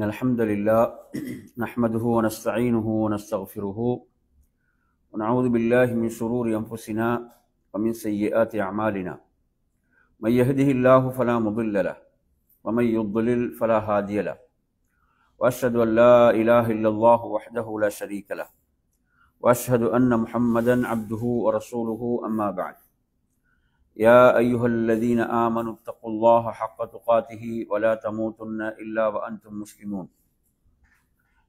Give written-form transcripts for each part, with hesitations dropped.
إن الحمد لله نحمده ونستعينه ونستغفره ونعوذ بالله من شرور أنفسنا ومن سيئات أعمالنا من يهده الله فلا مضل له ومن يضلل فلا هادي له وأشهد أن لا إله إلا الله وحده لا شريك له وأشهد أن محمدا عبده ورسوله أما بعد يا أيها الذين آمنوا اتقوا الله حق تقاته ولا تموتن إلا وأنتم مسلمون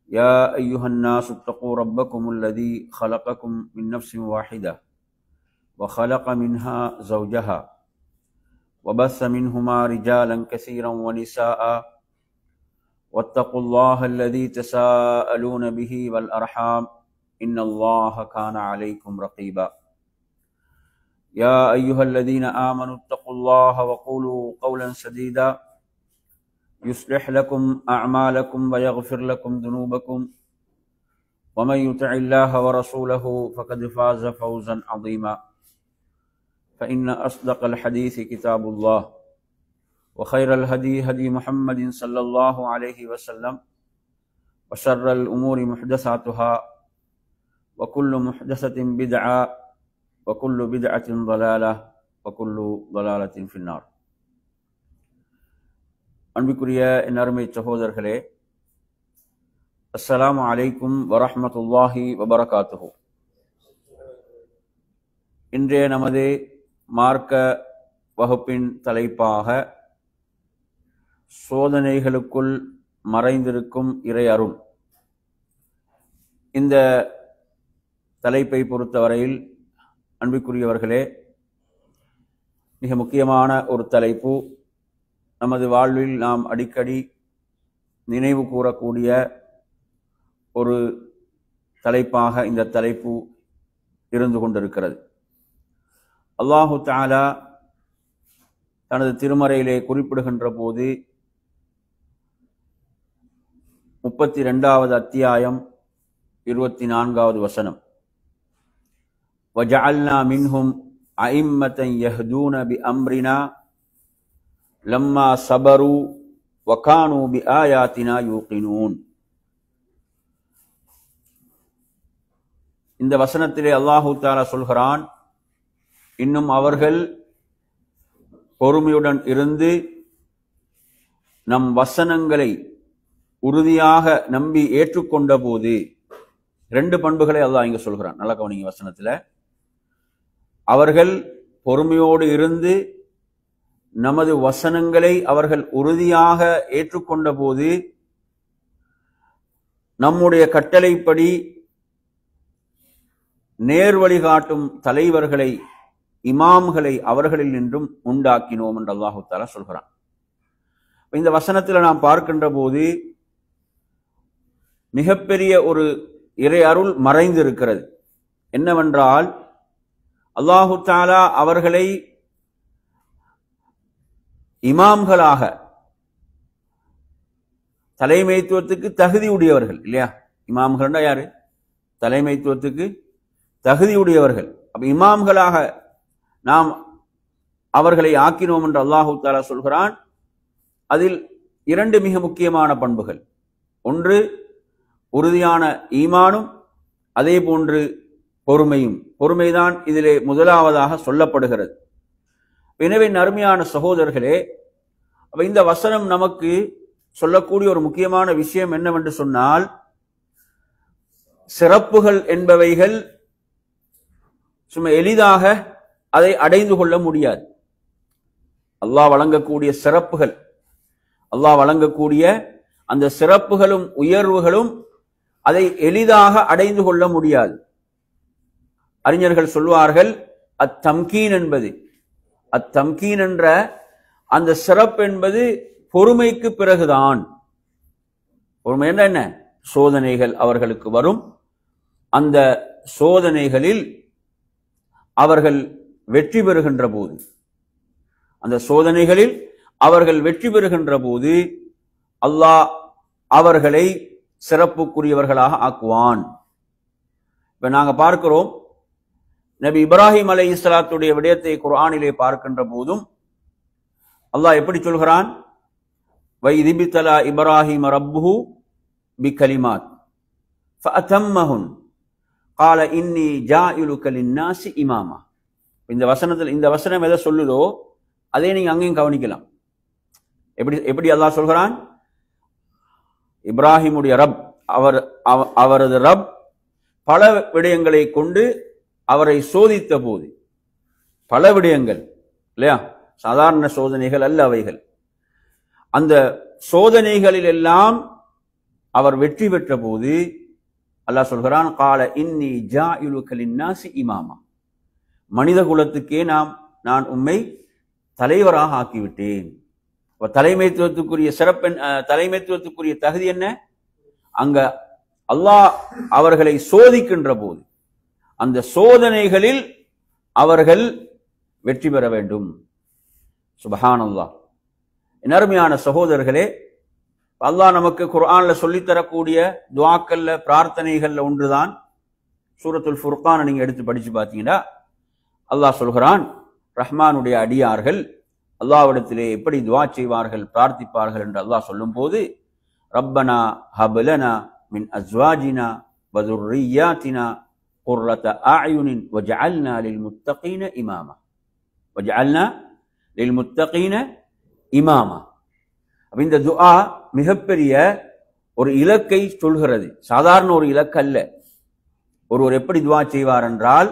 يا أيها الناس اتقوا ربكم الذي خلقكم من نفس واحدة وخلق منها زوجها وبث منهما رجالا كثيرا ونساء واتقوا الله الذي تساءلون به والأرحام إن الله كان عليكم رقيبا يا أيها الذين آمنوا اتقوا الله وقولوا قولا سديدا يصلح لكم أعمالكم ويغفر لكم ذنوبكم ومن يطع الله ورسوله فقد فاز فوزا عظيما فإن أصدق الحديث كتاب الله وخير الهدي هدي محمد صلى الله عليه وسلم وشر الأمور محدثاتها وكل محدثة بدعة وكل بدعة ضلالة وكل ضلالة في النار. அன்பிற்குரிய என் அருமை சகோதரர்களே, அஸ்ஸலாமு அலைக்கும் வரஹ்மத்துல்லாஹி வபரகாத்துஹு. இன்றைய நமது மார்க்க வகுப்பின் தலைப்பாக சோதனைகளுக்குள் மறைந்திருக்கும் இறை அருள். இந்த தலைப்பை பொறுத்தவரையில் அன்பிற்குரியவர்களே, மிக முக்கியமான ஒரு தலைப்பு. நமது வாழ்வில் நாம் அடிக்கடி நினைவு கூறக்கூடிய ஒரு தலைப்பாக இந்த தலைப்பு இருந்து கொண்டிருக்கிறது. அல்லாஹு தஆலா தனது திருமறையிலே குறிப்பிடுகின்ற போது 32வது அத்தியாயம் 24வது வசனம், وَجَعَلْنَا مِنْهُمْ أَئِمَّةً يَهْدُونَ بِأَمْرِنَا لَمَّا صَبَرُوا وَكَانُوا بِآيَاتِنَا يُوقِنُونَ. இந்த வசனத்திலே அல்லாஹு தஆலா சொல்கிறான், இன்னும் அவர்கள் பொறுமையுடன் இருந்து நம் வசனங்களை உறுதியாக நம்பி ஏற்றுக்கொண்ட போது. ரெண்டு பண்புகளை அல்லாஹ் இங்க சொல்கிறான், நல்லா கவனிங்க வசனத்துல. அவர்கள் பொறுமையோடு இருந்து நமது வசனங்களை அவர்கள் உறுதியாக ஏற்றுக்கொண்ட போது, நம்முடைய கட்டளைப்படி நேர்வழி காட்டும் தலைவர்களை, இமாம்களை அவர்களில் நின்றும் உண்டாக்கினோம் என்று அல்லாஹு தஆலா சொல்கிறான். இந்த வசனத்தில் நாம் பார்க்கின்ற போது மிகப்பெரிய ஒரு இறை அருள் மறைந்திருக்கிறது. என்னவென்றால், அல்லாஹு தஆலா அவர்களை இமாம்களாக, தலைமைத்துவத்துக்கு தகுதியுடையவர்கள் இல்லையா? இமாம்கள் யாரு? தலைமைத்துவத்துக்கு தகுதியுடையவர்கள். அப்ப இமாம்களாக நாம் அவர்களை ஆக்கினோம் என்று அல்லாஹு தஆலா சொல்கிறான். அதில் இரண்டு மிக முக்கியமான பண்புகள். ஒன்று உறுதியான ஈமானும், அதே போன்று பொறுமையும். பொறுமைதான் இதிலே முதலாவதாக சொல்லப்படுகிறது. எனவே அருமையான சகோதரர்களே, இந்த வசனம் நமக்கு சொல்லக்கூடிய ஒரு முக்கியமான விஷயம் என்னவென்று சொன்னால், சிறப்புகள் என்பவைகள் சும்மா எளிதாக அதை அடைந்து கொள்ள முடியாது. அல்லாஹ் வழங்கக்கூடிய சிறப்புகள், அல்லாஹ் வழங்கக்கூடிய அந்த சிறப்புகளும் உயர்வுகளும் அதை எளிதாக அடைந்து கொள்ள முடியாது. அறிஞர்கள் சொல்வார்கள், அத்தம்கீன் என்பது, அத்தம்கீன் என்ற அந்த சிறப்பு என்பது பொறுமைக்கு பிறகுதான். பொறுமை என்ற என்ன? சோதனைகள் அவர்களுக்கு வரும். அந்த சோதனைகளில் அவர்கள் வெற்றி பெறுகின்ற போது, அந்த சோதனைகளில் அவர்கள் வெற்றி பெறுகின்ற போது அல்லாஹ் அவர்களை சிறப்புக்குரியவர்களாக ஆக்குவான். இப்ப நாங்க பார்க்கிறோம், நபி இப்ராஹிம் அலைஹிஸ்ஸலாத்துடைய விடயத்தை குர்ஆனிலே பார்க்கின்ற போதும் அல்லாஹ் எப்படி சொல்கிறான்? வைதிபித்தலா இப்ராஹிம ரப்புஹு பிகலிமாத் ஃபஅதம்மஹுன் கால இன்னி ஜாயிலுக லின்னாசி இமாமா. இந்த வசனம் எதை சொல்லுதோ அதே நீங்க அங்கேயும் கவனிக்கலாம். எப்படி அல்லாஹ் சொல்கிறான்? இப்ராஹிமுடைய ரப், அவரது ரப் பல விடயங்களை கொண்டு அவரை சோதித்த போது, பல விடயங்கள் இல்லையா, சாதாரண சோதனைகள் அல்ல அவைகள். அந்த சோதனைகளில் எல்லாம் அவர் வெற்றி பெற்ற போது அல்லாஹ் சொல்கிறான், கால இன்னி ஜாயிலுக லின்னாசி இமாமா, மனித குலத்துக்கே நான் உம்மை தலைவராக ஆக்கிவிட்டேன். தலைமைத்துவத்துக்குரிய தலைமைத்துவத்துக்குரிய தகுதி என்ன? அங்க அல்லாஹ் அவர்களை சோதிக்கின்ற போது அந்த சோதனைகளில் அவர்கள் வெற்றி பெற வேண்டும். சுப்ஹானல்லாஹ். அருமையான சகோதரர்களே, அல்லாஹ் நமக்கு குர்ஆன்ல சொல்லித்தரக்கூடிய துஆக்கள்ல பிரார்த்தனைகள்ல ஒன்றுதான் சூரத்துல் ஃபுர்கானை நீங்க எடுத்து படிச்சு பார்த்தீங்கன்னா அல்லாஹ் சொல்கிறான், ரஹ்மானுடைய அடியார்கள் அல்லாஹ்விடத்திலே எப்படி துஆ செய்வார்கள், பிரார்த்திப்பார்கள் என்று அல்லாஹ் சொல்லும் போது, ரப்பனா ஹப்லனா மின் அஸ்வாஜினா வ ذُرِّيَّاتِنَا قُرَّةَ أَعْيُنٍ وَجْعَلْنَا لِلْمُتَّقِينَ إِمَامًا وَجْعَلْنَا لِلْمُتَّقِينَ إِمَامًا. இந்த துஆ மிகப்பெரிய ஒரு இலக்கை சொல்கிறது. சாதாரண ஒரு இலக்கு அல்ல. ஒருவர் எப்படி துஆ செய்வார் என்றால்,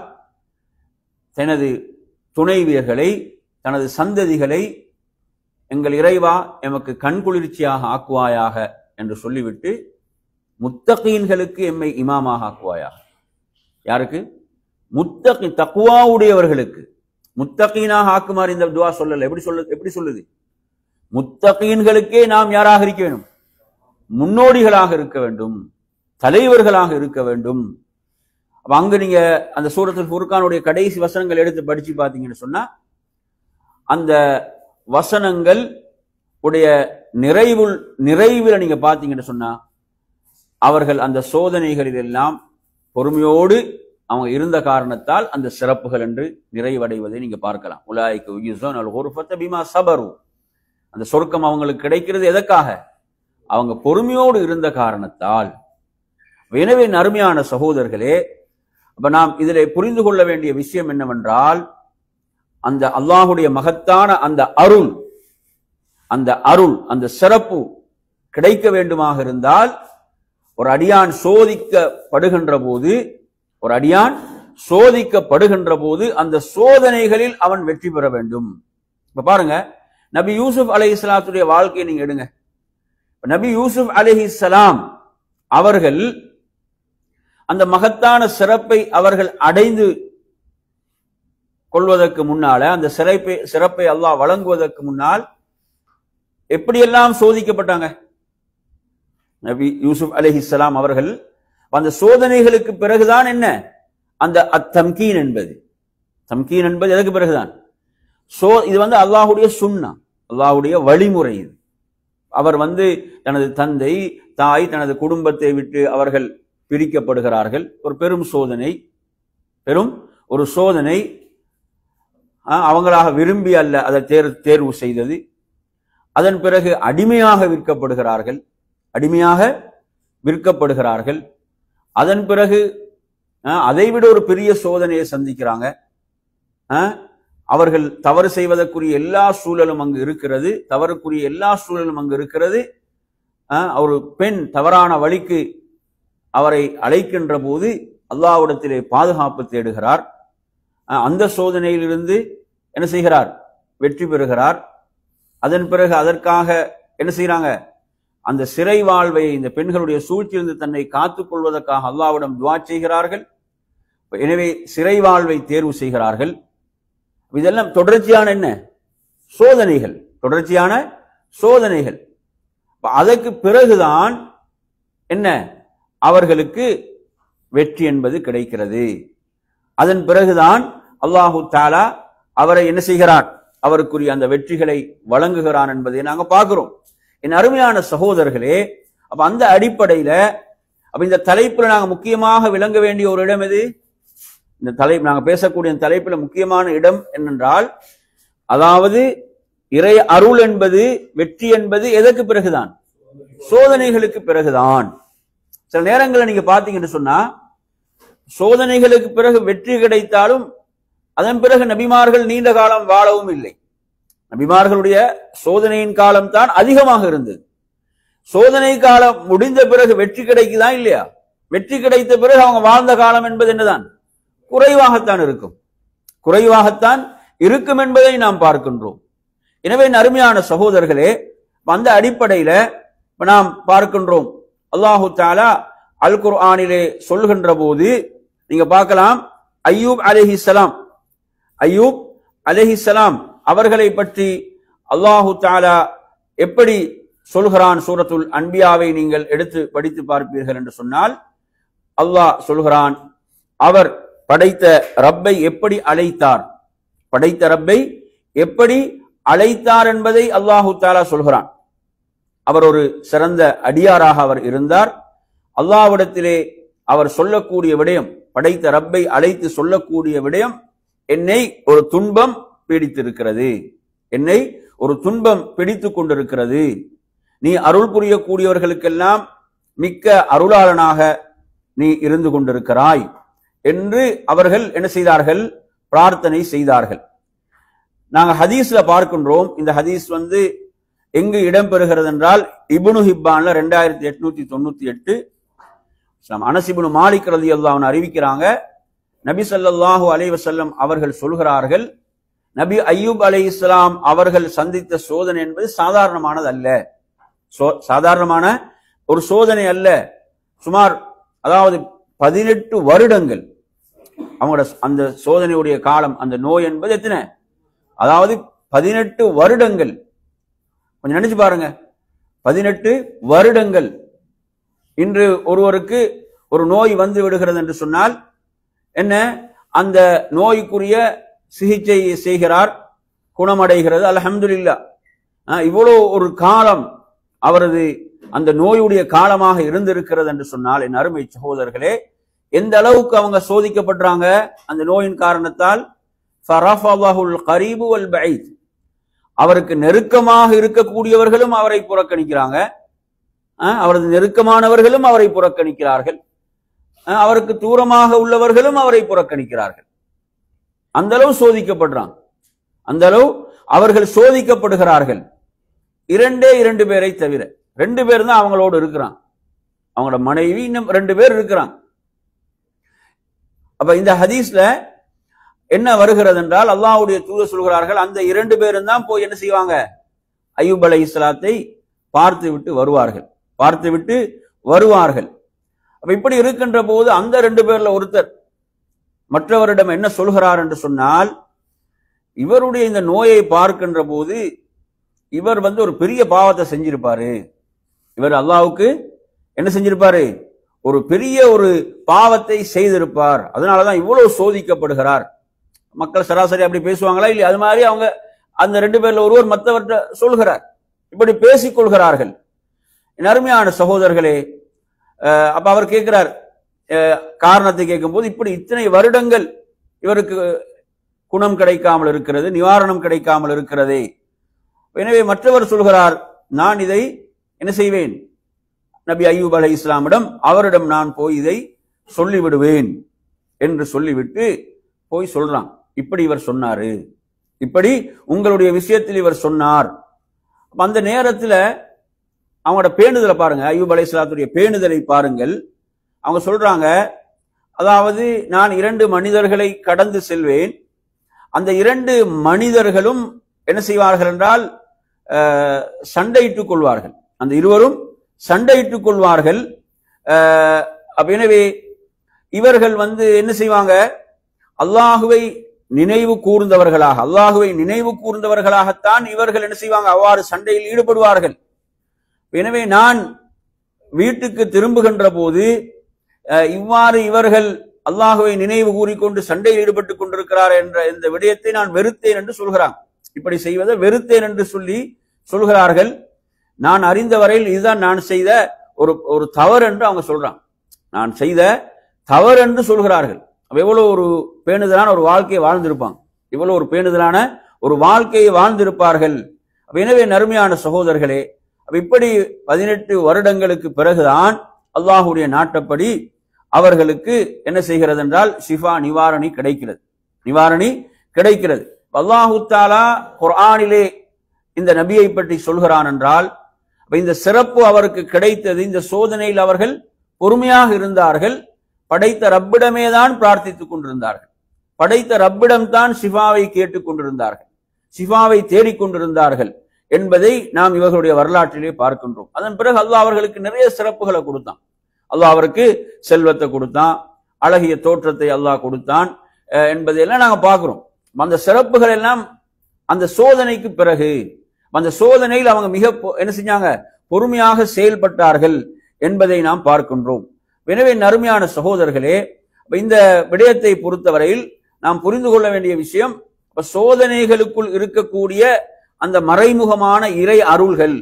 தனது துணைவியர்களை, தனது சந்ததிகளை எங்கள் இறைவா எமக்கு கண்குளிர்ச்சியாக ஆக்குவாயாக என்று சொல்லிவிட்டு, முத்தகீன்களுக்கு எம்மை இமாமாக ஆக்குவாயாக. யாருக்கு? முத்தகி, தக்வா உடையவர்களுக்கு முத்தகீனாக ஆக்குமாறு இந்த துஆ சொல்லல. எப்படி சொல்லுது? முத்தகீன்களுக்கே நாம் யாராக இருக்க வேண்டும்? முன்னோடிகளாக இருக்க வேண்டும், தலைவர்களாக இருக்க வேண்டும். அங்க நீங்க அந்த சூரத்துல் ஃபுர்கானுடைய கடைசி வசனங்கள் எடுத்து படிச்சு பார்த்தீங்கன்னு சொன்னா, அந்த வசனங்கள் உடைய நிறைவில் நீங்க பார்த்தீங்கன்னு சொன்னா, அவர்கள் அந்த சோதனைகளில் எல்லாம் பொறுமையோடு அவங்க இருந்த காரணத்தால் அந்த சிறப்புகள் என்று நிறைவடைவதை நீங்க பார்க்கலாம். உலாயிக யுஸூனல் குர்ஃபத பிமா ஸபரு, அந்த சொர்க்கம் அவங்களுக்கு கிடைக்கிறது எதற்காக? அவங்க பொறுமையோடு இருந்த காரணத்தால். எனவே அருமையான சகோதரர்களே, அப்ப நாம் இதிலே புரிந்து கொள்ள வேண்டிய விஷயம் என்னவென்றால், அந்த அல்லாஹுடைய மகத்தான அந்த அருள், அந்த சிறப்பு கிடைக்க வேண்டுமாக இருந்தால், ஒரு அடியான் சோதிக்கப்படுகின்ற போது அந்த சோதனைகளில் அவன் வெற்றி பெற வேண்டும். இப்ப பாருங்க, நபி யூசுப் அலைஹிஸ்ஸலாத்துடைய வாழ்க்கையை நீங்க எடுங்க. நபி யூசுப் அலைஹிஸ்ஸலாம் அவர்கள் அந்த மகத்தான சிறப்பை அவர்கள் அடைந்து கொள்வதற்கு முன்னால, அந்த சிறப்பை அல்லாஹ் வழங்குவதற்கு முன்னால் எப்படியெல்லாம் சோதிக்கப்பட்டாங்க? நபி யூசுப் அலைஹிஸ்ஸலாம் அவர்கள் அந்த சோதனைகளுக்கு பிறகுதான் என்ன அந்த தம்கீன் என்பது. தம்கீன் என்பது எதற்கு பிறகுதான்? இது அல்லாஹுடைய சுன்னா, அல்லாஹுடைய வழிமுறை. இது அவர் தனது தந்தை, தாய், தனது குடும்பத்தை விட்டு அவர்கள் பிரிக்கப்படுகிறார்கள். ஒரு பெரும் ஒரு சோதனை. அவங்களாக விரும்பி அல்ல அதை தேர்வு செய்தது. அதன் பிறகு அடிமையாக விற்கப்படுகிறார்கள். அதன் பிறகு அதைவிட ஒரு பெரிய சோதனையை சந்திக்கிறாங்க. அவர்கள் தவறு செய்வதற்குரிய எல்லா சூழலும் அங்கு இருக்கிறது, தவறுக்குரிய எல்லா சூழலும் அங்கு இருக்கிறது. ஒரு பெண் தவறான வழிக்கு அவரை அழைக்கின்ற போது அல்லாஹ்விடத்திலே பாதுகாப்பு தேடுகிறார். அந்த சோதனையிலிருந்து என்ன செய்கிறார்? வெற்றி பெறுகிறார். அதன் பிறகு அதற்காக என்ன செய்யறாங்க? அந்த சிறை வாழ்வை, இந்த பெண்களுடைய சூழ்ச்சியிலிருந்து தன்னை காத்துக் கொள்வதற்காக அல்லாஹ்விடம் துஆ செய்கிறார்கள். எனவே சிறை வாழ்வை தேர்வு செய்கிறார்கள். இதெல்லாம் தொடர்ச்சியான என்ன சோதனைகள். அதற்கு பிறகுதான் என்ன அவர்களுக்கு வெற்றி என்பது கிடைக்கிறது. அதன் பிறகுதான் அல்லாஹு தஆலா அவரை என்ன செய்கிறார்? அவருக்குரிய அந்த வெற்றிகளை வழங்குகிறான் என்பதை நாங்க பார்க்கிறோம். என் அருமையான சகோதரர்களே, அப்ப அந்த அடிப்படையில இந்த தலைப்புல நாங்க முக்கியமாக விளங்க வேண்டிய ஒரு இடம் எது? இந்த தலைப்பு நாங்க பேசக்கூடிய தலைப்புல முக்கியமான இடம் என்னென்றால், அதாவது இறை அருள் என்பது, வெற்றி என்பது எதற்கு பிறகுதான்? சோதனைகளுக்கு பிறகுதான். சில நேரங்களில் நீங்க பாத்தீங்கன்னு சொன்னா, சோதனைகளுக்கு பிறகு வெற்றி கிடைத்தாலும் அதன் பிறகு நபிமார்கள் நீண்ட காலம் வாழவும் இல்லை. நபிமார்களுடைய சோதனையின் காலம் தான் அதிகமாக இருந்தது. சோதனை காலம் முடிந்த பிறகு வெற்றி கிடைக்குதா இல்லையா? வெற்றி கிடைத்த பிறகு அவங்க வாழ்ந்த காலம் என்பது என்னதான்? குறைவாகத்தான் இருக்கும். குறைவாகத்தான் இருக்கும் என்பதை நாம் பார்க்கின்றோம். எனவே அருமையான சகோதரர்களே, அந்த அடிப்படையில நாம் பார்க்கின்றோம், அல்லாஹு தஆலா அல் குர்ஆனிலே சொல்கின்ற போது நீங்க பார்க்கலாம், அய்யூப் அலைஹிஸ்ஸலாம் அவர்களை பற்றி அல்லாஹு தஆலா எப்படி சொல்கிறான்? சூரத்துல் அன்பியாவை நீங்கள் எடுத்து படித்து பார்ப்பீர்கள் என்று சொன்னால், அல்லாஹ் சொல்கிறான், அவர் படைத்த ரப்பை எப்படி அழைத்தார், படைத்த ரப்பை எப்படி அழைத்தார் என்பதை அல்லாஹு தஆலா சொல்கிறான். அவர் ஒரு சிறந்த அடியாராக அவர் இருந்தார். அல்லாஹ்விடத்திலே அவர் சொல்லக்கூடிய விடயம், படைத்த ரப்பை அழைத்து சொல்லக்கூடிய விடயம், என்னை ஒரு துன்பம் பீடித்திருக்கிறது, என்னை ஒரு துன்பம் பிடித்துக் கொண்டிருக்கிறது, நீ அருள் புரியக்கூடியவர்களுக்கெல்லாம் மிக்க அருளாளனாக நீ இருந்து கொண்டிருக்கிறாய் என்று அவர்கள் என்ன செய்தார்கள்? பிரார்த்தனை செய்தார்கள். நாங்கள் ஹதீஸ்ல பார்க்கின்றோம். இந்த ஹதீஸ் எங்கு இடம்பெறுகிறது என்றால், இப்னு ஹிப்பான்ல 2898. அனஸ் இப்னு மாலிக் ரலியல்லாஹு அன்ஹு அறிவிக்கிறாங்க, நபி ஸல்லல்லாஹு அலைஹி வஸல்லம் அவர்கள் சொல்கிறார்கள், நபி அய்யூப் அலைஹிஸ்ஸலாம் அவர்கள் சந்தித்த சோதனை என்பது சாதாரணமானது அல்ல, சாதாரணமான ஒரு சோதனை அல்ல. சுமார் 18 வருடங்கள் அவங்களோட அந்த சோதனையுடைய காலம், அந்த நோய் என்பது எத்தனை? 18 வருடங்கள். கொஞ்சம் நினைச்சு பாருங்க, 18 வருடங்கள். இன்று ஒருவருக்கு ஒரு நோய் வந்து விடுகிறது என்று சொன்னால் என்ன, அந்த நோய்க்குரிய சிகிச்சை செய்கிறார், குணமடைகிறது, அல்ஹம்துலில்லாஹ். இவ்வளவு ஒரு காலம் அவரது அந்த நோயுடைய காலமாக இருந்திருக்கிறது என்று சொன்னால், என் அருமை சகோதரர்களே, எந்த அளவுக்கு அவங்க சோதிக்கப்படுறாங்க அந்த நோயின் காரணத்தால். ஃபரஃபதஹுல் கரீபு வல் பஈத், அவருக்கு நெருக்கமாக இருக்கக்கூடியவர்களும் அவரை புறக்கணிக்கிறாங்க, அவரது நெருக்கமானவர்களும் அவரை புறக்கணிக்கிறார்கள், அவருக்கு தூரமாக உள்ளவர்களும் அவரை புறக்கணிக்கிறார்கள். அந்த அளவு சோதிக்கப்படுறாங்க, அந்த அளவு அவர்கள் சோதிக்கப்படுகிறார்கள். 2 பேரை தவிர 2 பேர் தான் அவங்களோடு இருக்கிறான், அவங்களோட மனைவி, இன்னும் 2 பேர் இருக்கிறாங்க. அப்ப இந்த ஹதீஸ்ல என்ன வருகிறது என்றால், அல்லாஹ்வுடைய தூதர் சொல்கிறார்கள், அந்த 2 பேரும் தான் போய் என்ன செய்வாங்க? அய்யூப் அலைஹிஸ்ஸலாத்தை பார்த்து விட்டு வருவார்கள். அப்ப இப்படி இருக்கின்ற போது அந்த 2 பேர்ல ஒருத்தர் மற்றவரிடம் என்ன சொல்கிறார் என்று சொன்னால், இவருடைய இந்த நோயை பார்க்கின்ற போது இவர் ஒரு பெரிய பாவத்தை செஞ்சிருப்பாரு, இவர் அல்லாஹ்வுக்கு என்ன செஞ்சிருப்பாரு? ஒரு பெரிய ஒரு பாவத்தை செய்திருப்பார், அதனாலதான் இவ்வளவு சோதிக்கப்படுகிறார். மக்கள் சராசரி அப்படி பேசுவாங்களா இல்லையா? அது மாதிரி அவங்க அந்த 2 பேர்ல ஒருவர் மற்றவர்கிட்ட சொல்கிறார், இப்படி பேசிக் கொள்கிறார்கள். என் அருமையான சகோதரர்களே, அப்ப அவர் கேட்கிறார், காரணத்தை கேட்கும் போது, இப்படி இத்தனை வருடங்கள் இவருக்கு குணம் கிடைக்காமல் இருக்கிறது, நிவாரணம் கிடைக்காமல் இருக்கிறதே. எனவே மற்றவர் சொல்கிறார், நான் இதை என்ன செய்வேன்? நபி அய்யூப் அலைஹிஸ்ஸலாமிடம், அவரிடம் நான் போய் இதை சொல்லிவிடுவேன் என்று சொல்லிவிட்டு போய் சொல்றான், இப்படி இவர் சொன்னாரு, இப்படி உங்களுடைய விஷயத்தில் இவர் சொன்னார். அந்த நேரத்தில் அவங்களோட பேணுதலை பாருங்க, அய்யூப் அலைஹிஸ்ஸலாத்துடைய பேணுதலை பாருங்கள். அவங்க சொல்றாங்க, அதாவது நான் 2 மனிதர்களை கடந்து செல்வேன், அந்த 2 மனிதர்களும் என்ன செய்வார்கள் என்றால் சண்டையிட்டுக் கொள்வார்கள், அந்த இருவரும் சண்டையிட்டுக் கொள்வார்கள். எனவே இவர்கள் என்ன செய்வாங்க? அல்லாஹுவை நினைவு கூர்ந்தவர்களாகத்தான் இவர்கள் என்ன செய்வாங்க? அவ்வாறு சண்டையில் ஈடுபடுவார்கள். எனவே நான் வீட்டுக்கு திரும்புகின்ற போது இவ்வாறு இவர்கள் அல்லாஹுவை நினைவு கூறிக்கொண்டு சண்டையில் ஈடுபட்டுக் கொண்டிருக்கிறார் என்ற இந்த விடயத்தை நான் வெறுத்தேன் என்று சொல்கிறான். இப்படி செய்வதை வெறுத்தேன் என்று சொல்கிறார்கள். நான் அறிந்த வரையில் இதுதான் நான் செய்த ஒரு தவறு என்று அவங்க சொல்றான், நான் செய்த தவறு என்று சொல்கிறார்கள். எவ்வளவு ஒரு பேணுதலான ஒரு வாழ்க்கையை வாழ்ந்திருப்பாங்க, இவ்வளவு ஒரு பேணுதலான ஒரு வாழ்க்கையை வாழ்ந்திருப்பார்கள் எனவே நறுமையான சகோதரர்களே, இப்படி 18 வருடங்களுக்கு பிறகுதான் அல்லாஹுடைய நாட்டப்படி அவர்களுக்கு என்ன செய்கிறது என்றால் ஷிஃபா நிவாரணி கிடைக்கிறது. அல்லாஹு தஆலா குர்ஆனிலே இந்த நபியை பற்றி சொல்கிறான் என்றால் இந்த சிறப்பு அவருக்கு கிடைத்தது. இந்த சோதனையில் அவர்கள் பொறுமையாக இருந்தார்கள். படைத்த ரப்பிடமே தான் பிரார்த்தித்துக் கொண்டிருந்தார்கள். படைத்த ரப்பிடம்தான் ஷிஃபாவை கேட்டுக் கொண்டிருந்தார்கள், ஷிஃபாவை தேடிக்கொண்டிருந்தார்கள் என்பதை நாம் இவர்களுடைய வரலாற்றிலே பார்க்கின்றோம். அதன் பிறகு அல்லாஹ் அவர்களுக்கு நிறைய சிறப்புகளை கொடுத்தான். அல்லாஹ் அவருக்கு செல்வத்தை கொடுத்தான், அழகிய தோற்றத்தை அல்லாஹ் கொடுத்தான் என்பதையெல்லாம் நாங்க பார்க்கிறோம். அந்த சிறப்புகள் எல்லாம் அந்த சோதனைக்கு பிறகு, அந்த சோதனையில் அவங்க மிக என்ன செஞ்சாங்க, பொறுமையாக செயல்பட்டார்கள் என்பதை நாம் பார்க்கின்றோம். எனவே நறுமையான சகோதரர்களே, இந்த விடயத்தை பொறுத்தவரையில் நாம் புரிந்து கொள்ள வேண்டிய விஷயம், சோதனைகளுக்குள் இருக்கக்கூடிய அந்த மறைமுகமான இறை அருள்கள்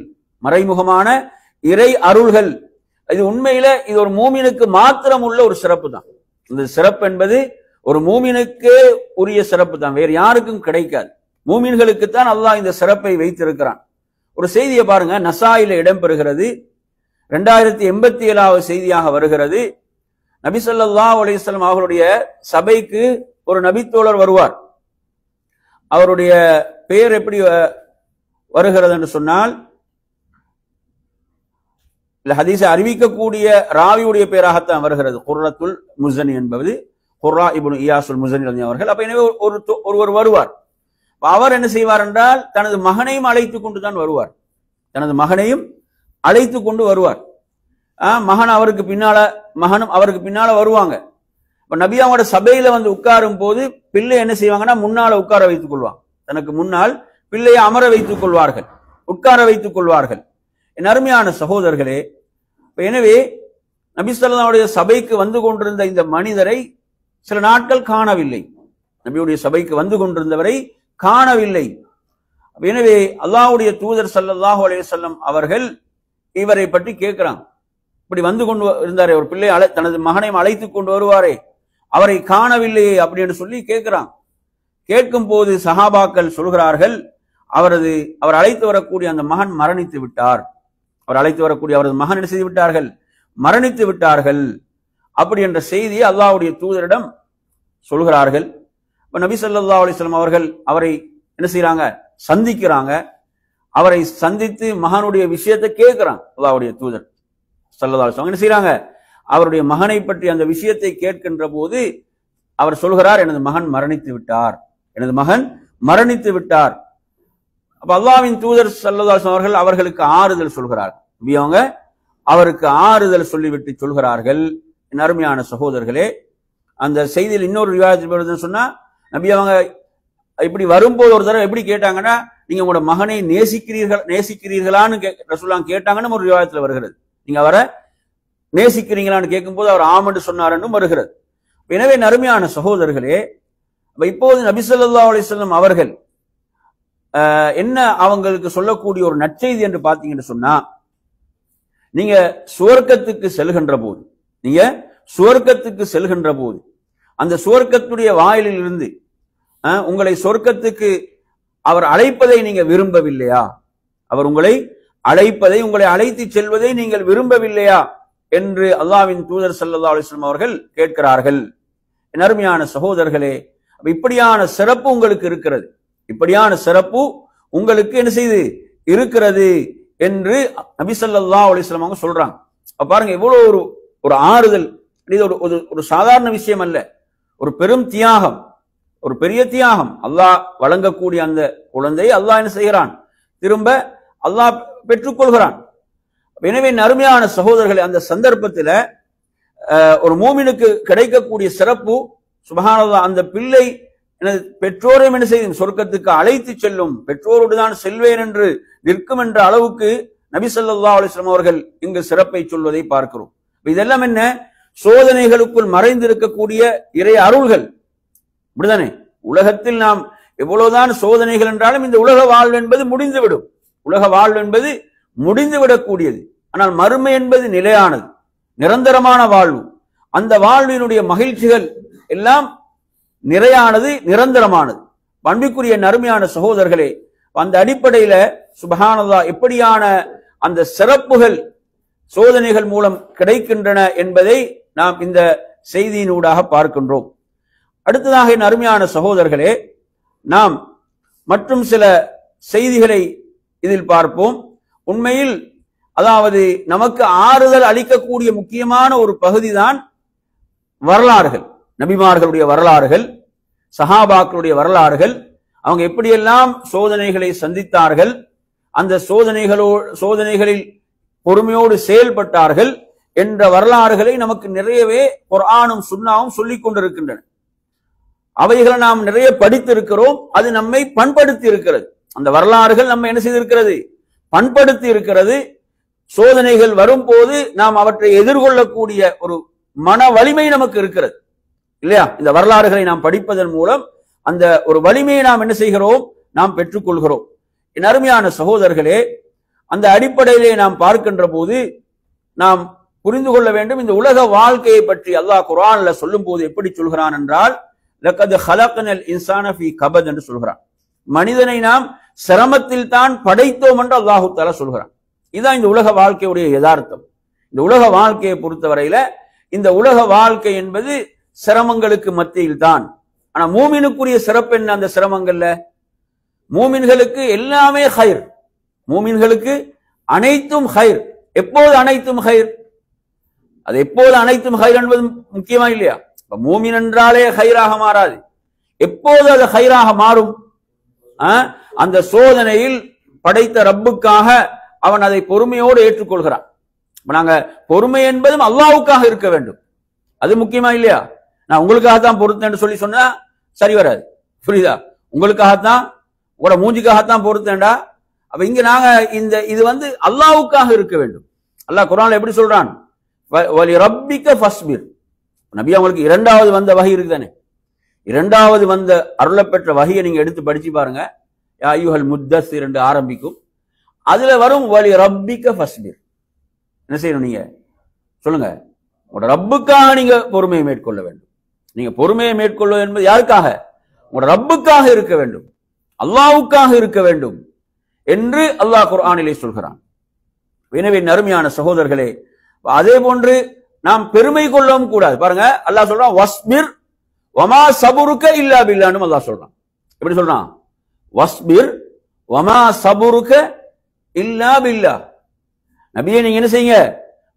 இது உண்மையில இது ஒரு மூமினுக்கு மாத்திரம் உள்ள ஒரு சிறப்பு தான். இந்த சிறப்பு என்பது ஒரு மூமினுக்கு உரிய சிறப்பு தான், வேறு யாருக்கும் கிடைக்காது. மூமின்களுக்குத்தான் அல்லாஹ் இந்த சிறப்பை வைத்திருக்கிறான். ஒரு செய்தியை பாருங்க, நசாயில இடம்பெறுகிறது, 2087வது செய்தியாக வருகிறது. நபி ஸல்லல்லாஹு அலைஹி வஸல்லம் அவர்களுடைய சபைக்கு ஒரு நபித்தோழர் வருவார். அவருடைய பெயர் எப்படி வருகிறது என்று சொன்னால், ஹதீஸை அறிவிக்கக்கூடிய ராவியுடைய பெயராகத்தான் வருகிறது. குர்ரத்துல் முஸனி என்பது குர்ரா இப்னு இயாசுல் முஸனி அவர்கள். அப்ப எனவே ஒருவர் வருவார். அவர் என்ன செய்வார் என்றால் தனது மகனையும் அழைத்துக் கொண்டு தான் வருவார். மகனும் அவருக்கு பின்னால வருவாங்க. இப்ப நபியாவோட சபையில வந்து உட்காரும் போது பிள்ளை என்ன செய்வாங்கன்னா முன்னால உட்கார வைத்துக் கொள்வாங்க. தனக்கு முன்னால் பிள்ளையை அமர வைத்துக் கொள்வார்கள், உட்கார வைத்துக் கொள்வார்கள். என் அருமையான சகோதரர்களே, எனவே நபி ஸல்லல்லாஹு அலைஹி வஸல்லம் சபைக்கு வந்து கொண்டிருந்த இந்த மனிதரை சில நாட்கள் காணவில்லை. நபியுடைய சபைக்கு வந்து கொண்டிருந்தவரை காணவில்லை. எனவே அல்லாஹ்வுடைய தூதர் ஸல்லல்லாஹு அலைஹி வஸல்லம் அவர்கள் இவரை பற்றி கேட்கிறாங்க. இப்படி வந்து கொண்டு இருந்தாரே, ஒரு பிள்ளை தனது மகனையும் அழைத்துக் கொண்டு வருவாரே, அவரை காணவில்லையே அப்படின்னு சொல்லி கேட்கிறாங்க. கேட்கும் போது சஹாபாக்கள் சொல்கிறார்கள், அவர் அழைத்து வரக்கூடிய அந்த மகன் மரணித்து விட்டார். அவரது மகன் என்ன செய்து விட்டார்கள், மரணித்து விட்டார்கள். அப்படி என்ற செய்தியை அல்லாஹ்வுடைய தூதரிடம் சொல்கிறார்கள். நபி ஸல்லல்லாஹு அலைஹி வஸல்லம் அவர்கள் அவரை என்ன செய்யறாங்க, சந்திக்கிறாங்க. அவரை சந்தித்து மகனுடைய விஷயத்தை கேட்கிறாங்க. அல்லாஹ்வுடைய தூதர் ஸல்லல்லாஹு அலைஹி வஸல்லம் என்ன செய்யறாங்க, அவருடைய மகனை பற்றி அந்த விஷயத்தை கேட்கின்ற போது அவர் சொல்கிறார், எனது மகன் மரணித்து விட்டார். அப்ப அல்லாஹ்வின் தூதர் ஸல்லல்லாஹு அலைஹி வஸல்லம் அவர்கள் அவர்களுக்கு ஆறுதல் சொல்கிறார். அவங்க அவருக்கு ஆறுதல் சொல்லிவிட்டு சொல்கிறார்கள், என் அருமையான சகோதரர்களே, அந்த செய்தியில் இன்னொரு ரிவாயத்தில் சொன்னா, நபி அவங்க இப்படி வரும்போது ஒரு தடவை எப்படி கேட்டாங்கன்னா, நீங்க உங்களோட மகனை நேசிக்கிறீர்களான்னு ரசூலுல்லாஹ் கேட்டாங்கன்னு ஒரு ரிவாயத்தில் வருகிறது. நீங்க அவரை நேசிக்கிறீங்களான்னு கேட்கும்போது அவர் ஆமென்று சொன்னார்ன்னு வருகிறது. எனவே அருமையான சகோதரர்களே, இப்போது நபி ஸல்லல்லாஹு அலைஹி வஸல்லம் அவர்கள் என்ன அவங்களுக்கு சொல்லக்கூடிய ஒரு நற்செய்தி என்று பார்த்தீங்கன்னு சொன்னா, நீங்க சுவர்க்கத்துக்கு செல்கின்ற போது அந்த சுவர்க்கத்துடைய வாயிலில் இருந்து உங்களை சொர்க்கத்துக்கு அவர் அழைப்பதை நீங்க விரும்பவில்லையா, உங்களை அழைத்து செல்வதை நீங்கள் விரும்பவில்லையா என்று அல்லாஹ்வின் தூதர் ஸல்லல்லாஹு அலைஹி வஸல்லம் அவர்கள் கேட்கிறார்கள். என் அருமையான சகோதரர்களே, இப்படியான சிறப்பு உங்களுக்கு இருக்கிறது, என்ன செய்து இருக்கிறது என்று நபி ஸல்லல்லாஹு அலைஹி வஸல்லம் அவங்க சொல்றாங்க. பாருங்க, எவ்வளவு ஒரு ஆறுதல். இது ஒரு சாதாரண விஷயம் அல்ல, ஒரு பெரும் தியாகம், ஒரு பெரிய தியாகம். அல்லாஹ் வழங்கக்கூடிய அந்த குழந்தையை அல்லாஹ் என்ன செய்கிறான், திரும்ப அல்லாஹ் பெற்றுக்கொள்கிறான். எனவே அருமையான சகோதரர்களே, அந்த சந்தர்ப்பத்தில் ஒரு மூமினுக்கு கிடைக்கக்கூடிய சிறப்பு சுப்ஹானல்லாஹ், அந்த பிள்ளை எனது பெற்றோரையும் என்ன செய்யும், சொர்க்கத்துக்கு அழைத்து செல்லும், பெற்றோரோடு தான் செல்வேன் என்று நிற்கும் என்ற அளவுக்கு நபி ஸல்லல்லாஹு அலைஹி வஸல்லம் அவர்கள் இங்கு சிறப்பை சொல்வதை பார்க்கிறோம். இதெல்லாம் என்ன, சோதனைகளுக்குள் மறைந்திருக்கக்கூடிய இறை அருள்கள். அப்படிதானே, உலகத்தில் நாம் எவ்வளவுதான் சோதனைகள் என்றாலும் இந்த உலக வாழ்வு என்பது முடிந்துவிடக்கூடியது. ஆனால் மறுமை என்பது நிலையானது, நிரந்தரமான வாழ்வு. அந்த வாழ்வினுடைய மகிழ்ச்சிகள் எல்லாம் நிறையானது, நிரந்தரமானது. அன்பிற்குரிய அருமையான சகோதரர்களே, அந்த அடிப்படையில சுப்ஹானல்லாஹ் எப்படியான அந்த சிறப்புகள் சோதனைகள் மூலம் கிடைக்கின்றன என்பதை நாம் இந்த செய்தியினூடாக பார்க்கின்றோம். அடுத்ததாக என் அருமையான சகோதரர்களே, நாம் மற்றும் சில செய்திகளை இதில் பார்ப்போம். உண்மையில் அதாவது நமக்கு ஆறுதல் அளிக்கக்கூடிய முக்கியமான ஒரு பகுதிதான் வரலாறுகள், நபிமார்களுடைய வரலாறுகள், சஹாபாக்களுடைய வரலாறுகள். அவங்க எப்படியெல்லாம் சோதனைகளை சந்தித்தார்கள், அந்த சோதனைகளில் பொறுமையோடு செயல்பட்டார்கள் என்ற வரலாறுகளை நமக்கு நிறையவே குர்ஆனும் சுன்னாவும் சொல்லிக் கொண்டிருக்கின்றன. அவைகளை நாம் நிறைய படித்திருக்கிறோம். அது நம்மை பண்படுத்தி இருக்கிறது. அந்த வரலாறுகள் நம்ம என்ன செய்திருக்கிறது? பண்படுத்தி இருக்கிறது. சோதனைகள் வரும்போது நாம் அவற்றை எதிர்கொள்ளக்கூடிய ஒரு மன வலிமை நமக்கு இருக்கிறது இல்லையா? இந்த வரலாறுகளை நாம் படிப்பதன் மூலம் அந்த ஒரு வலிமையை நாம் என்ன செய்கிறோம்? நாம் பெற்றுக்கொள்கிறோம். என் அருமையான சகோதரர்களே, அந்த அடிப்படையிலே நாம் பார்க்கின்ற போது நாம் புரிந்து கொள்ள வேண்டும். இந்த உலக வாழ்க்கையை பற்றி அல்லாஹ் குர்ஆன்ல சொல்லும் போது எப்படி சொல்கிறான் என்றால், லக்கத் ஹலக்னல் இன்சான ஃபீ கபத் என்று சொல்கிறான். மனிதனை நாம் சிரமத்தில் தான் படைத்தோம் என்று அல்லாஹு தஆலா சொல்கிறான். இதுதான் இந்த உலக வாழ்க்கையுடைய யதார்த்தம். இந்த உலக வாழ்க்கையை பொறுத்தவரையில இந்த உலக வாழ்க்கை என்பது சிரமங்களுக்கு மத்தியில் தான். ஆனா மூமினுக்குரிய சிறப்பு என்ன? அந்த சிரமங்கள்ல மூமின்களுக்கு எல்லாமே ஹைர், மூமின்களுக்கு அனைத்தும் ஹைர். எப்போது அனைத்தும் ஹைர்? அது எப்போது அனைத்தும் ஹைர் என்பது முக்கியமா இல்லையா? மூமின் என்றாலே ஹைராக மாறாது. எப்போது அது ஹைராக மாறும்? அந்த சோதனையில் படைத்த ரப்புக்காக அவன் அதை பொறுமையோடு ஏற்றுக்கொள்கிறான். நாங்க பொறுமை என்பதும் அல்லாஹ்வுக்காக இருக்க வேண்டும். அது முக்கியமா இல்லையா? நான் உங்களுக்காகத்தான் பொறுத்தேன்னு சொல்லி சொன்னா சரி வராது. புரியுதா? உங்களுக்காகத்தான், உங்களோட மூஞ்சிக்காகத்தான் பொறுத்தேன்டா. அப்ப இங்க நாங்க இது அல்லாஹ்வுக்காக இருக்க வேண்டும். அல்லாஹ் குர்ஆன்ல எப்படி சொல்றான்? வலி ரப்பிக ஃபஸ்பிர். நபி அவங்களுக்கு இரண்டாவது வந்த வஹி இருக்குதானே, இரண்டாவது வந்த அருளப்பெற்ற வஹியை நீங்க எடுத்து படிச்சு பாருங்க. யா அய்யுஹல் முத்தஸ்ஸிர் என்று ஆரம்பிக்கும். அதுல வரும் வலி ரப்பிக ஃபஸ்பிர். என்ன செய்யணும்? நீங்க சொல்லுங்க, உங்களோட ரப்புக்காக நீங்க பொறுமையை மேற்கொள்ள வேண்டும். நீங்க பொறுமையை மேற்கொள்வது என்பது யாருக்காக? உங்களோட ரப்புக்காக இருக்க வேண்டும், அல்லாஹ்வுக்காக இருக்க வேண்டும் என்று அல்லாஹ் குர்ஆனிலே சொல்கிறான். எனவே அருமையான சகோதரர்களே, அதே போன்று நாம் பெருமை கொள்ளவும் கூடாது. பாருங்க, அல்லாஹ் சொல்றான் வஸ்பிர் வமா சபுருக இல்லா பில்லாஹ்னு அல்லாஹ் சொல்றான். எப்படி சொல்றான்? வஸ்பிர் வமா சபுருக இல்லா பில்லாஹ். நபியே நீங்க என்ன செய்யுங்க?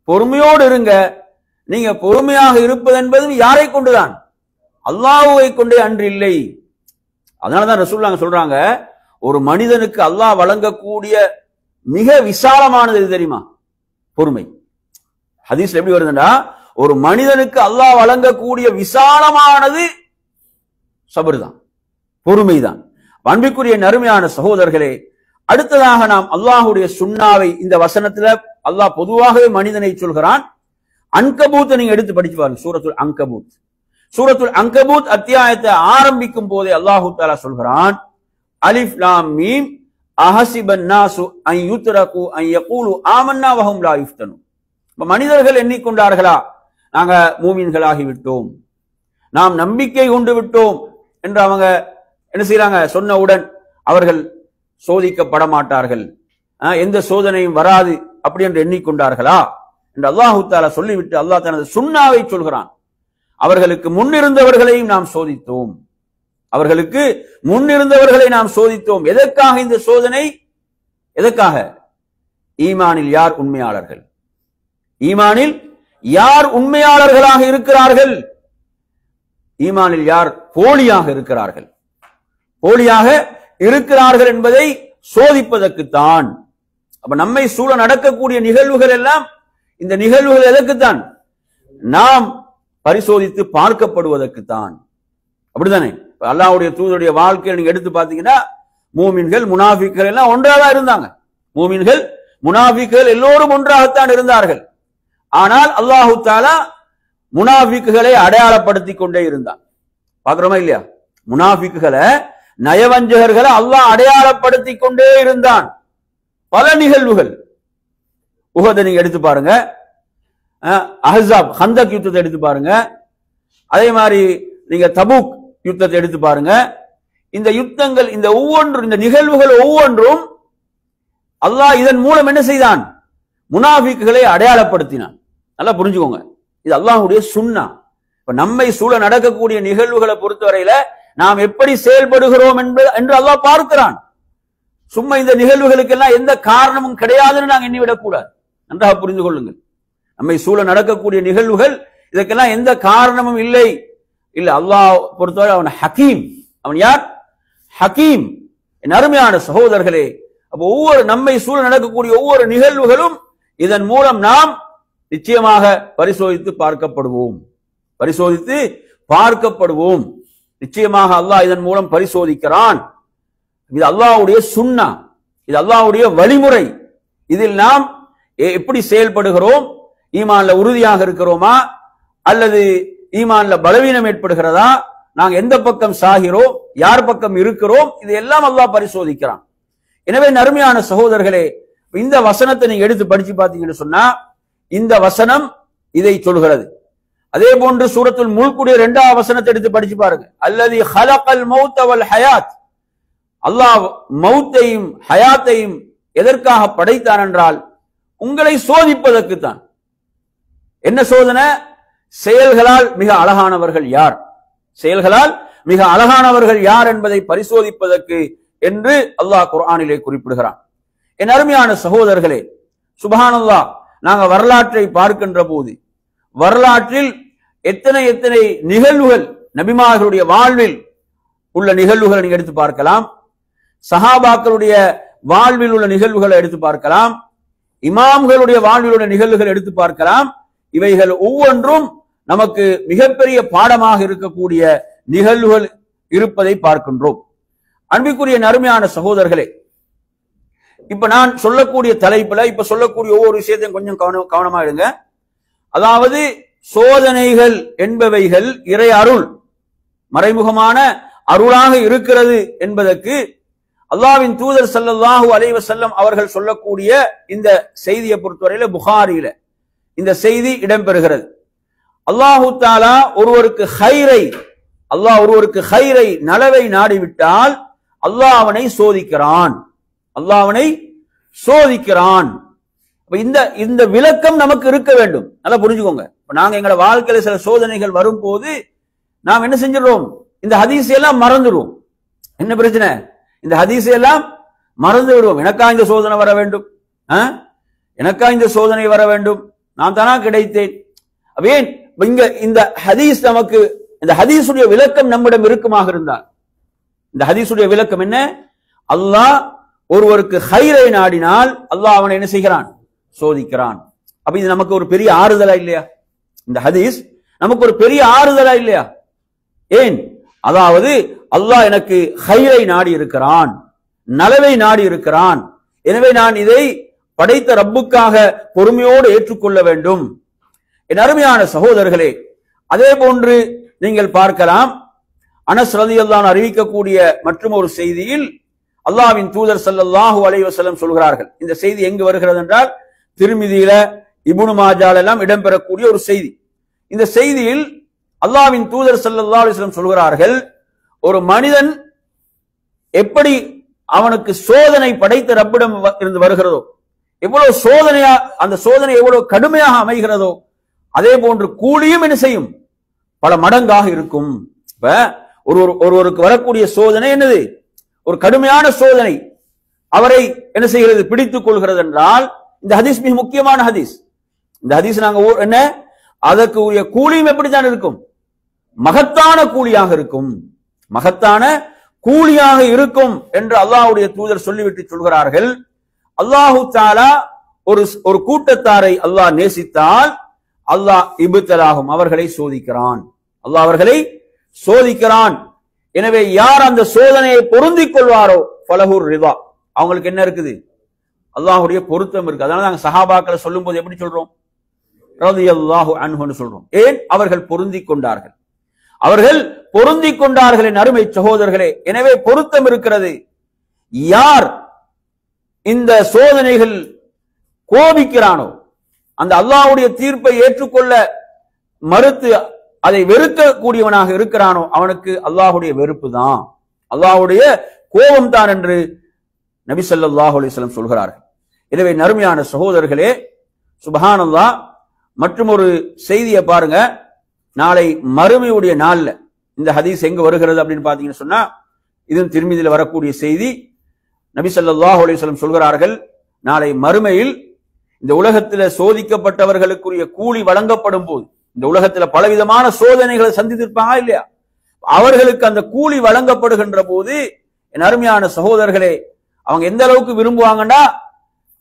பொறுமையோடு இருங்க. நீங்க பொறுமையாக இருப்பது என்பது யாரை கொண்டுதான்? அல்லாஹ்வை கொண்டே அன்று இல்லை. அதனாலதான் ரசூலுல்லாஹ் சொல்றாங்க, ஒரு மனிதனுக்கு அல்லாஹ் வழங்கக்கூடிய மிக விசாலமானது எது தெரியுமா? பொறுமை. ஹதீஸ்ல எப்படி வருதுன்னா, ஒரு மனிதனுக்கு அல்லாஹ் வழங்கக்கூடிய விசாலமானது சபர் தான், பொறுமைதான். அன்பிற்குரிய அருமையான சகோதரர்களே, அடுத்ததாக நாம் அல்லாஹுடைய சுன்னாவை, இந்த வசனத்துல அல்லாஹ் பொதுவாகவே மனிதனை சொல்கிறான். அன்கபூத்தை நீங்க எடுத்து படிச்சு பாருங்க. சூரத்துல் அன்கபூத், சூரத்துல் அன்கபூத் அத்தியாயத்தை ஆரம்பிக்கும் போதே அல்லாஹு தஆலா சொல்கிறான், அலிஃப் லாம் மீம் அஹஸிபன் நாசு அன் யுத்ரகு அன் யகூலு ஆமன்னா வஹும் லா யுஃப்தனூன். மனிதர்கள் எண்ணிக்கொண்டார்களா, நாங்க மூமின்களாகி விட்டோம், நாம் நம்பிக்கை கொண்டு விட்டோம் என்று அவங்க என்ன செய்யறாங்க? சொன்னவுடன் அவர்கள் சோதிக்கப்பட மாட்டார்கள், எந்த சோதனையும் வராது அப்படி என்று எண்ணிக்கொண்டார்களா என்று அல்லாஹு தஆலா சொல்லிவிட்டு அல்லாஹ் தனது சுன்னாவை சொல்கிறான். அவர்களுக்கு முன்னிருந்தவர்களையும் நாம் சோதித்தோம், அவர்களுக்கு முன்னிருந்தவர்களை நாம் சோதித்தோம். எதற்காக இந்த சோதனை? எதற்காக? ஈமானில் யார் உண்மையாளர்கள், ஈமானில் யார் உண்மையாளர்களாக இருக்கிறார்கள், ஈமானில் யார் போலியாக இருக்கிறார்கள், போலியாக இருக்கிறார்கள் என்பதை சோதிப்பதற்குத்தான். அப்ப நம்மை சூழ நடக்கக்கூடிய நிகழ்வுகள் எல்லாம், இந்த நிகழ்வுகள் எதற்குத்தான்? நாம் பரிசோதித்து பார்க்கப்படுவதற்குத்தான். அப்படித்தானே? அல்லாஹ்வுடைய தூதருடைய வாழ்க்கையை நீங்க எடுத்து பார்த்தீங்கன்னா, மூமின்கள் முனாஃபிக்கள் எல்லாம் ஒன்றாதான் இருந்தாங்க. மூமின்கள் முனாஃபிக்கள் எல்லோரும் ஒன்றாகத்தான் இருந்தார்கள். ஆனால் அல்லாஹு தஆலா முனாஃபிக்குகளை அடையாளப்படுத்திக் கொண்டே இருந்தான். பாக்குறோமா இல்லையா? முனாஃபிக்குகளை, நயவஞ்சகர்களை அல்லாஹ் அடையாளப்படுத்திக் கொண்டே இருந்தான். பல நிகழ்வுகள். உஹதை நீங்க எடுத்து பாருங்க, அஹ்ஸாப் ஹந்தக் யுத்தத்தை எடுத்து பாருங்க, அதே மாதிரி நீங்க தபூக் யுத்தத்தை எடுத்து பாருங்க. இந்த யுத்தங்கள், இந்த நிகழ்வுகள் ஒவ்வொன்றும் அல்லாஹ் இதன் மூலம் என்ன செய்தான்? முனாஃபிக்குகளை அடையாளப்படுத்தினான். நல்லா புரிஞ்சுக்கோங்க, இது அல்லாஹ்வுடைய சுன்னா. இப்ப நம்மை சூழ நடக்கக்கூடிய நிகழ்வுகளை பொறுத்தவரையில நாம் எப்படி செயல்படுகிறோம் என்று அல்லாஹ் பார்க்கிறான். சும்மா இந்த நிகழ்வுகளுக்கெல்லாம் எந்த காரணமும் கிடையாதுன்னு நாங்கள் எண்ணிவிடக் கூடாது. நன்றாக புரிந்து கொள்ளுங்கள். நம்மை சூழ நடக்கக்கூடிய நிகழ்வுகள் இதற்கெல்லாம் எந்த காரணமும் இல்லை. இல்ல, அல்லாஹ் பொறுத்தவரை அவன் ஹக்கீம். அவன் யார்? ஹக்கீம். என் அருமையான சகோதரர்களே, அப்போ நம்மை சூழ நடக்கக்கூடிய ஒவ்வொரு நிகழ்வுகளும் இதன் மூலம் நாம் நிச்சயமாக பரிசோதித்து பார்க்கப்படுவோம். நிச்சயமாக அல்லாஹ் இதன் மூலம் பரிசோதிக்கிறான். இது அல்லாஹ்வுடைய சுன்னா, இது அல்லாஹ்வுடைய வழிமுறை. இதில் நாம் எப்படி செயல்படுகிறோம்? ஈமான்ல உறுதியாக இருக்கிறோமா அல்லது ஈமான்ல பலவீனம் ஏற்படுகிறதா? நாங்க எந்த பக்கம் சாகிறோம், யார் பக்கம் இருக்கிறோம், இது எல்லாம் அல்லாஹ் பரிசோதிக்கிறான். எனவே நறுமையான சகோதரர்களே, இந்த வசனத்தை நீங்க எடுத்து படிச்சு பார்த்தீங்கன்னு சொன்னா இந்த வசனம் இதை சொல்கிறது. அதே போன்று சூரத்துல் முல்குடைய 2வது வசனத்தை எடுத்து படிச்சு பாருங்க. அல்லதி ஹலகல் மௌத வல் ஹயாத். அல்லாஹ் மௌத்தையும் ஹயாத்தையும் எதற்காக படைத்தான் என்றால் உங்களை சோதிப்பதற்குத்தான். என்ன சோதனை? செயல்களால் மிக அழகானவர்கள் யார், செயல்களால் மிக அழகானவர்கள் யார் என்பதை பரிசோதிப்பதற்கு என்று அல்லாஹ் குர்ஆனிலே குறிப்பிடுகிறான். என் அருமையான சகோதரர்களே, சுப்ஹானல்லாஹ், நாங்க வரலாற்றை பார்க்கின்ற போது வரலாற்றில் எத்தனை நிகழ்வுகள், நபிமார்களுடைய வாழ்வில் உள்ள நிகழ்வுகளை நீங்க எடுத்து பார்க்கலாம், சஹாபாக்களுடைய வாழ்வில் உள்ள நிகழ்வுகளை எடுத்து பார்க்கலாம், இமாம்களுடைய வாழ்வில் உள்ள நிகழ்வுகளை எடுத்து பார்க்கலாம். இவைகள் ஒவ்வொன்றும் நமக்கு மிகப்பெரிய பாடமாக இருக்கக்கூடிய நிகழ்வுகள் இருப்பதை பார்க்கின்றோம். அன்பிற்குரிய நறுமையான சகோதரர்களே, இப்ப நான் சொல்லக்கூடிய தலைப்புல இப்ப சொல்லக்கூடிய ஒவ்வொரு விஷயத்தையும் கொஞ்சம் கவனமா இருங்க. அதாவது சோதனைகள் என்பவைகள் இறை அருள், மறைமுகமான அருளாக இருக்கிறது என்பதற்கு அல்லாஹ்வின் தூதர் ஸல்லல்லாஹு அலைஹி வஸல்லம் அவர்கள் சொல்லக்கூடிய இந்த செய்தியை பொறுத்தவரையில புகாரியில இந்த செய்தி இடம்பெறுகிறது. அல்லாஹு தஆலா ஒருவருக்கு ஹைரை நலவை நாடிவிட்டால் அல்லாஹ் அவனை சோதிக்கிறான். இந்த விளக்கம் நமக்கு இருக்க வேண்டும். நல்லா புரிஞ்சுக்கோங்க. நாங்க எங்களோட வாழ்க்கையில சில சோதனைகள் வரும்போது நாம் என்ன செஞ்சிடறோம்? இந்த ஹதீஸை எல்லாம் மறந்துடுவோம். என்ன பிரச்சனை? இந்த ஹதீஸை எல்லாம் மறந்து விடுவோம். எனக்கா இந்த சோதனை வர வேண்டும், எனக்கா இந்த சோதனை வர வேண்டும், நான் தானா கிடைத்தேன். ஏன் இங்க இந்த ஹதீஸ் நமக்கு, இந்த ஹதீஸுடைய விளக்கம் நம்மிடம் இருக்குமாக இருந்தால், இந்த ஹதீஸுடைய விளக்கம் என்ன? அல்லாஹ் ஒருவருக்கு ஹைரை நாடினால் அல்லாஹ் அவனை என்ன செய்கிறான்? சோதிக்கிறான். அப்ப இது நமக்கு ஒரு பெரிய ஆறுதலா இல்லையா? இந்த ஹதீஸ் நமக்கு ஒரு பெரிய ஆறுதலா இல்லையா? ஏன்? அதாவது அல்லாஹ் எனக்கு ஹைரை நாடி இருக்கிறான், நலவை நாடி இருக்கிறான். எனவே நான் இதை படைத்த ரப்புக்காக பொறுமையோடு ஏற்றுக்கொள்ள வேண்டும். என் அருமையான சகோதரர்களே, அதே போன்று நீங்கள் பார்க்கலாம், அனஸ் ரலியல்லாஹு அன்ஹு அறிவிக்கக்கூடிய மற்றும் ஒரு செய்தியில் அல்லாஹ்வின் தூதர் ஸல்லல்லாஹு அலைஹி வஸல்லம் சொல்கிறார்கள். இந்த செய்தி எங்கு வருகிறது என்றால் திர்மிதியில, இப்னு மாஜால எல்லாம் இடம்பெறக்கூடிய ஒரு செய்தி. இந்த செய்தியில் அல்லாஹ்வின் தூதர் ஸல்லல்லாஹு அலைஹி வஸல்லம் சொல்கிறார்கள், ஒரு மனிதன் எப்படி அவனுக்கு சோதனை படைத்த ரப்பிடம் இருந்து வருகிறதோ, எவ்வளவு சோதனையா, அந்த சோதனை எவ்வளவு கடுமையாக அமைகிறதோ அதே போன்று கூலியும் என்ன செய்யும்? பல மடங்காக இருக்கும். இப்ப ஒருவருக்கு வரக்கூடிய சோதனை என்னது? ஒரு கடுமையான சோதனை அவரை என்ன செய்கிறது? பிடித்துக் கொள்கிறது என்றால் இந்த ஹதீஸ் மிக முக்கியமான ஹதீஸ். இந்த ஹதீஸ் நாங்க என்ன, அதற்கு உரிய கூலியும் எப்படித்தான் இருக்கும்? மகத்தான கூலியாக இருக்கும், மகத்தான கூலியாக இருக்கும் என்று அல்லாஹ்வுடைய தூதர் சொல்லிவிட்டு சொல்கிறார்கள். அல்லாஹு தஆலா ஒரு கூட்டத்தாரை அல்லாஹ் நேசித்தால் அல்லாஹ் இப்தலாகும், அவர்களை சோதிக்கிறான். அல்லாஹ் அவர்களை சோதிக்கிறான். எனவே யார் அந்த சோதனையை பொருந்திக் கொள்வாரோ ஃபலஹுர் ரிதா, அவங்களுக்கு என்ன இருக்குது? அல்லாஹ்வுடைய பொருத்தம் இருக்கு. அதனால நாங்க சஹாபாக்களை சொல்லும் போது எப்படி சொல்றோம்? ரலியல்லாஹு அன்ஹுன்னு சொல்றோம். ஏன்? அவர்கள் பொருந்திக் கொண்டார்கள், அவர்கள் பொருந்திக் கொண்டார்கள். அருமை சகோதரர்களே, எனவே பொருத்தம் இருக்கிறது. யார் இந்த சோதனைகள் கோபிக்கிறானோ, அந்த அல்லாஹ்வுடைய தீர்ப்பை ஏற்றுக்கொள்ள மறுத்து அதை வெறுக்கக்கூடியவனாக இருக்கிறானோ அவனுக்கு அல்லாஹ்வுடைய வெறுப்பு தான், அல்லாஹ்வுடைய கோபம் தான் என்று நபி ஸல்லல்லாஹு அலைஹி வஸல்லம் சொல்கிறார்கள். எனவே நறுமையான சகோதரர்களே, சுப்ஹானல்லாஹ், மற்றும் ஒரு செய்தியை பாருங்க. நாளை மறுமையுடைய நாள்ல இந்த ஹதீஸ் எங்க வருகிறது அப்படின்னு பாத்தீங்கன்னு சொன்னா, இது திர்மிதியில் வரக்கூடிய செய்தி. நபி ஸல்லல்லாஹு அலைஹி வஸல்லம் சொல்கிறார்கள், நாளை மறுமையில் இந்த உலகத்தில் சோதிக்கப்பட்டவர்களுக்குரிய கூலி வழங்கப்படும் போது, இந்த உலகத்துல பலவிதமான சோதனைகளை சந்தித்திருப்பாங்க இல்லையா, அவர்களுக்கு அந்த கூலி வழங்கப்படுகின்ற போது என் அருமையான சகோதரர்களே, அவங்க எந்த அளவுக்கு விரும்புவாங்கன்னா,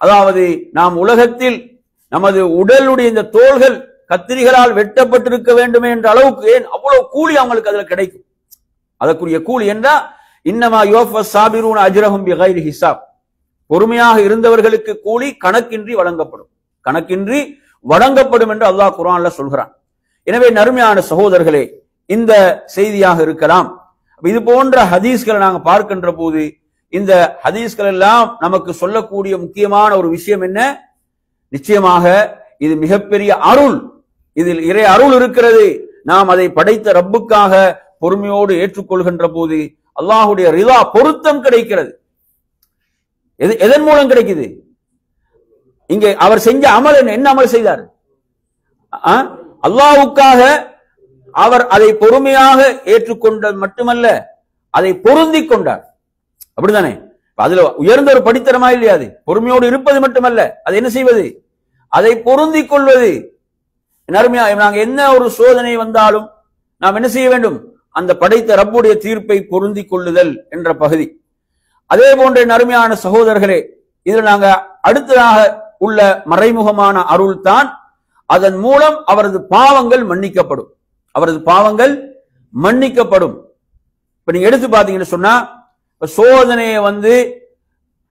அதாவது நாம் உலகத்தில் நமது உடலுடைய இந்த தோள்கள் கத்திரிகளால் வெட்டப்பட்டிருக்க வேண்டுமே என்ற அளவுக்கு ஏன் அவ்வளவு கூலி அவங்களுக்கு அதுல கிடைக்கும். அதற்குரிய கூலி என்றா இன்னமா யுவஃபஸ் சாபிரூன அஜ்ரஹும் பிகைரி ஹிசாப், பொறுமையாக இருந்தவர்களுக்கு கூலி கணக்கின்றி வழங்கப்படும் என்று அல்லாஹ் குர்ஆன்ல சொல்கிறான். எனவே நறுமையான சகோதரர்களே, இந்த செய்தியாக இருக்கலாம். இது போன்ற ஹதீஸ்களை நாங்க பார்க்கின்ற போது இந்த ஹதீஸ்கள் எல்லாம் நமக்கு சொல்லக்கூடிய முக்கியமான ஒரு விஷயம் என்ன? நிச்சயமாக இது மிகப்பெரிய அருள், இதில் இறை அருள் இருக்கிறது. நாம் அதை படைத்த ரப்புக்காக பொறுமையோடு ஏற்றுக்கொள்கின்ற போது அல்லாஹுடைய ரிதா, பொருத்தம் கிடைக்கிறது. எதன் மூலம் கிடைக்குது? இங்கே அவர் செஞ்ச அமல் என்ன அமல் செய்தார்? அல்லாஹ்வுக்காக அவர் அதை பொறுமையாக ஏற்றுக்கொண்டது மட்டுமல்ல, அதை பொருந்தி கொண்டார். அப்படித்தானே? அதுல உயர்ந்த ஒரு படித்தரமா இல்லையா? அது பொறுமையோடு இருப்பது மட்டுமல்ல, அது என்ன செய்வது? அதை பொருந்தி கொள்வது. நாங்க என்ன ஒரு சோதனை வந்தாலும் நாம் என்ன செய்ய வேண்டும்? அந்த படைத்த ரப்புடைய தீர்ப்பை பொருந்தி கொள்ளுதல் என்ற பகுதி. அதே போன்ற நறுமையான சகோதரர்களே, இதில் நாங்க அடுத்ததாக உள்ள மறைமுகமான அருள் தான், அதன் மூலம் அவரது பாவங்கள் மன்னிக்கப்படும். இப்ப நீங்க எடுத்து பாத்தீங்கன்னு சொன்னா, சோதனையை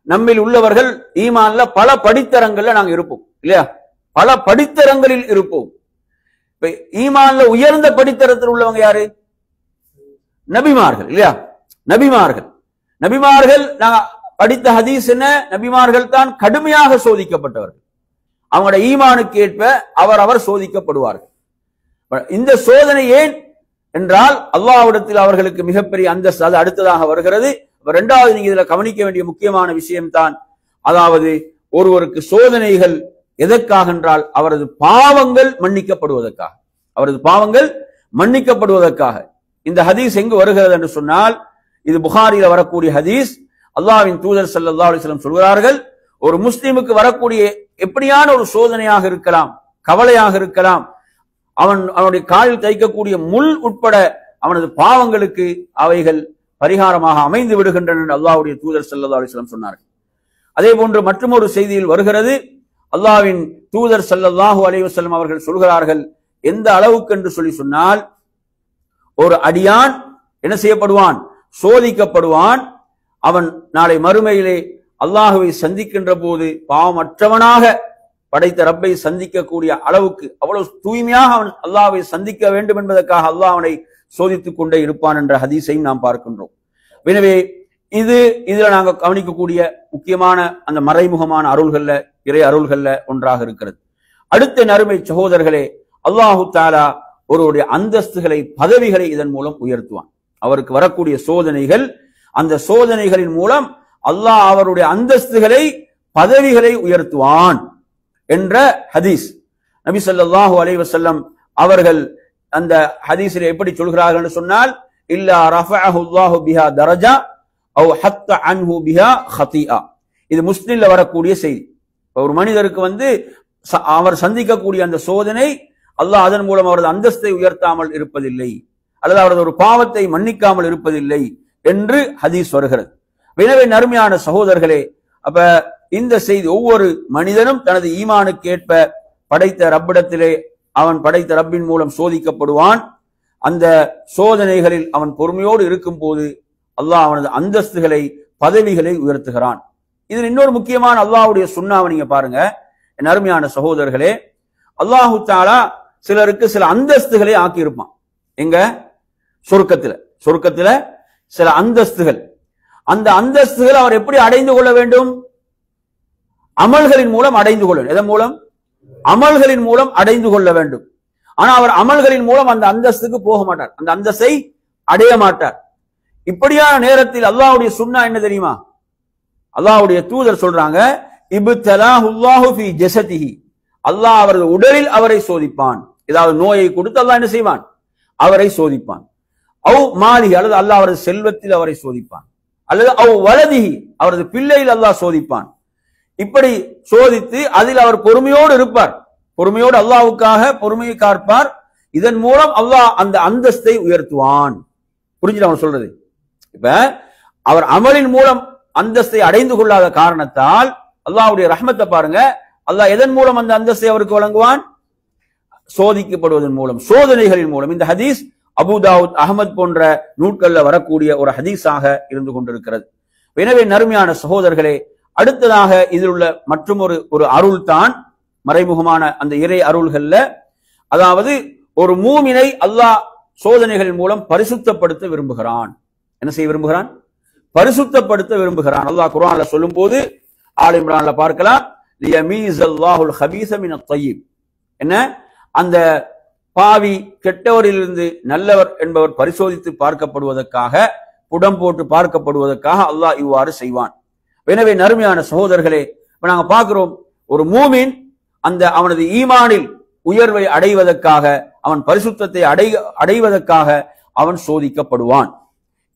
நம்மில் உள்ளவர்கள் ஈமான்ல பல படித்தரங்கள்ல நாங்க இருப்போம் இல்லையா? பல படித்தரங்களில் இருப்போம். இப்ப ஈமான்ல உயர்ந்த படித்தரத்தில் உள்ளவங்க யாரு? நபிமார்கள் இல்லையா? நபிமார்கள் நாங்க படித்த ஹதீஸ் என்ன? நபிமார்கள் தான் கடுமையாக சோதிக்கப்பட்டவர்கள். அவங்களுடைய ஈமானுக்கு ஏற்ப அவர் சோதிக்கப்படுவார்கள். இந்த சோதனை ஏன் என்றால் அல்லாஹ்விடத்தில் அவர்களுக்கு மிகப்பெரிய அந்தஸ்து, அது அடுத்ததாக வருகிறது. இரண்டாவது நீங்க இதுல கவனிக்க வேண்டிய முக்கியமான விஷயம் தான், அதாவது ஒருவருக்கு சோதனைகள் எதற்காக என்றால் அவரது பாவங்கள் மன்னிக்கப்படுவதற்காக. இந்த ஹதீஸ் எங்கு வருகிறது என்று சொன்னால், இது புகாரில வரக்கூடிய ஹதீஸ். அல்லாஹ்வின் தூதர் ஸல்லல்லாஹு அலைஹி வஸல்லம் சொல்கிறார்கள், ஒரு முஸ்லிமுக்கு வரக்கூடிய எப்படியான ஒரு சோதனையாக இருக்கலாம், கவலையாக இருக்கலாம், அவனுடைய காலில் தைக்கக்கூடிய முள் உட்பட அவனது பாவங்களுக்கு அவைகள் பரிகாரமாக அமைந்து விடுகின்றன என்று அல்லாஹ்வுடைய தூதர் ஸல்லல்லாஹு அலைஹி வஸல்லம் சொன்னார்கள். அதே போன்று மற்றொரு செய்தியில் வருகிறது, அல்லாஹ்வின் தூதர் ஸல்லல்லாஹு அலைஹி வஸல்லம் அவர்கள் சொல்கிறார்கள், எந்த அளவுக்கு என்று சொன்னால், ஒரு அடியான் என்ன செய்யப்படுவான்? சோதிக்கப்படுவான். அவன் நாளை மறுமையிலே அல்லாஹுவை சந்திக்கின்ற போது பாவமற்றவனாக படைத்த ரப்பை சந்திக்கக்கூடிய அளவுக்கு அவ்வளவு தூய்மையாக அவன் அல்லாஹ்வை சந்திக்க வேண்டும் என்பதற்காக அல்லாஹ் அவனை சோதித்துக் கொண்டே இருப்பான் என்ற ஹதீஸையும் நாம் பார்க்கின்றோம். எனவே இதுல நாங்க கவனிக்கக்கூடிய முக்கியமான அந்த மறைமுகமான அருள்கள்ல, இறை அருள்கள்ல ஒன்றாக இருக்கிறது. அடுத்த நறுமை சகோதரர்களே, அல்லாஹு தஆலா ஒருவருடைய அந்தஸ்துகளை, பதவிகளை இதன் மூலம் உயர்த்துவான். அவருக்கு வரக்கூடிய சோதனைகள், அந்த சோதனைகளின் மூலம் அல்லாஹ் அவருடைய அந்தஸ்துகளை, பதவிகளை உயர்த்துவான் என்ற ஹதீஸ். நபி ஸல்லல்லாஹு அலைஹி வஸல்லம் அவர்கள் அந்த ஹதீஸில் எப்படி சொல்கிறார்கள் என்று சொன்னால், இல்லா ரஃபஅஹு அல்லாஹு பிஹா தரஜா அவ் ஹத்த அன்ஹு பிஹா ஹதீஆ. இது முஸ்லிம்ல வரக்கூடிய செய்தி. ஒரு மனிதருக்கு அவர் சந்திக்கக்கூடிய அந்த சோதனை, அல்லாஹ் அதன் மூலம் அவரது அந்தஸ்தை உயர்த்தாமல் இருப்பதில்லை, அல்லது அவரது ஒரு பாவத்தை மன்னிக்காமல் இருப்பதில்லை என்று ஹதீஸ் வருகிறது. எனவே நறுமையான சகோதரர்களே, அப்ப இந்த செய்தி, ஒவ்வொரு மனிதனும் தனது ஈமானுக்கு ஏற்ப படைத்த ரப்பிடத்திலே அவன் படைத்த ரப்பின் மூலம் சோதிக்கப்படுவான். அந்த சோதனைகளில் அவன் பொறுமையோடு இருக்கும் போது அல்லாஹ் அவனது அந்தஸ்துகளை, பதவிகளை உயர்த்துகிறான். இதில் இன்னொரு முக்கியமான அல்லாஹ்வுடைய சுன்னாவை நீங்க பாருங்க என் அருமையான சகோதரர்களே. அல்லாஹு தஆலா சிலருக்கு சில அந்தஸ்துகளை ஆக்கி இருப்பான். எங்க? சொர்க்கத்துல சில அந்தஸ்துகள். அந்த அந்தஸ்துகள் அவர் எப்படி அடைந்து கொள்ள வேண்டும்? அமல்களின் மூலம் அடைந்து கொள்ள வேண்டும். எதன் மூலம்? அமல்களின் மூலம் அடைந்து கொள்ள வேண்டும். ஆனா அவர் அமல்களின் மூலம் அந்த அந்தஸ்துக்கு போக மாட்டார், அந்த அந்தஸ்தை அடைய மாட்டார். இப்படியான நேரத்தில் அல்லாஹ்வுடைய சுன்னா என்ன தெரியுமா? அல்லாஹ்வுடைய தூதர் சொல்றாங்க, இப்தலாஹுல்லாஹு ஃபீ ஜஸதிஹி, அல்லாஹ் அவரது உடலில் அவரை சோதிப்பான். ஏதாவது நோயை கொடுத்து அல்லாஹ் என்ன செய்வான்? அவரை சோதிப்பான். அவ் மாலிஹி, அல்லது அல்லாஹ் அவரது செல்வத்தில் அவரை சோதிப்பான். அல்லது அவ் வலதிஹி, அவரது பிள்ளையில் அல்லாஹ் சோதிப்பான். இப்படி சோதித்து அதில் அவர் பொறுமையோடு இருப்பார். பொறுமையோடு அல்லாஹ்வுக்காக பொறுமையை காப்பார். இதன் மூலம் அல்லாஹ் அந்த அந்தஸ்தை உயர்த்துவான். புரிஞ்சுட்டு அவன் சொல்றது. இப்ப அவர் அமலின் மூலம் அந்தஸ்தை அடைந்து கொள்ளாத காரணத்தால் அல்லாஹ்வுடைய ரஹ்மத்தை பாருங்க, அல்லாஹ் எதன் மூலம் அந்த அந்தஸ்தை அவருக்கு வழங்குவான்? சோதிக்கப்படுவதன் மூலம், சோதனைகளின் மூலம். இந்த ஹதீஸ் அபூ தாவூத், அஹ்மத் போன்ற நூல்கள்ல வரக்கூடிய ஒரு ஹதீஸாக இருந்து கொண்டிருக்கிறது. எனவே நறுமையான சகோதரர்களே, அடுத்ததாக இதில் உள்ள மற்றும் ஒரு அருள் தான் மறைமுகமான அந்த இறை அருள்கள்ல, அதாவது ஒரு மூமினை அல்லாஹ் சோதனைகளின் மூலம் பரிசுத்தப்படுத்த விரும்புகிறான். என்ன செய்ய விரும்புகிறான்? பரிசுத்தப்படுத்த விரும்புகிறான். அல்லாஹ் குர்ஆன்ல சொல்லும் போது ஆல் இம்ரான்ல பார்க்கலாம், லியமீஸல்லாஹுல் ஹபீஸ மினத் தய்யிப், என்ன, அந்த பாவி கெட்டவரிலிருந்து நல்லவர் என்பவர் பரிசோதித்து பார்க்கப்படுவதற்காக, புடம் போட்டு பார்க்கப்படுவதற்காக அல்லாஹ் இவ்வாறு செய்வான். எனவே நறுமையான சகோதரர்களே, இப்ப நாங்க பார்க்கிறோம், ஒரு மூமின் அந்த அவனது ஈமானில் உயர்வை அடைவதற்காக, அவன் பரிசுத்தத்தை அடைவதற்காக அவன் சோதிக்கப்படுவான்.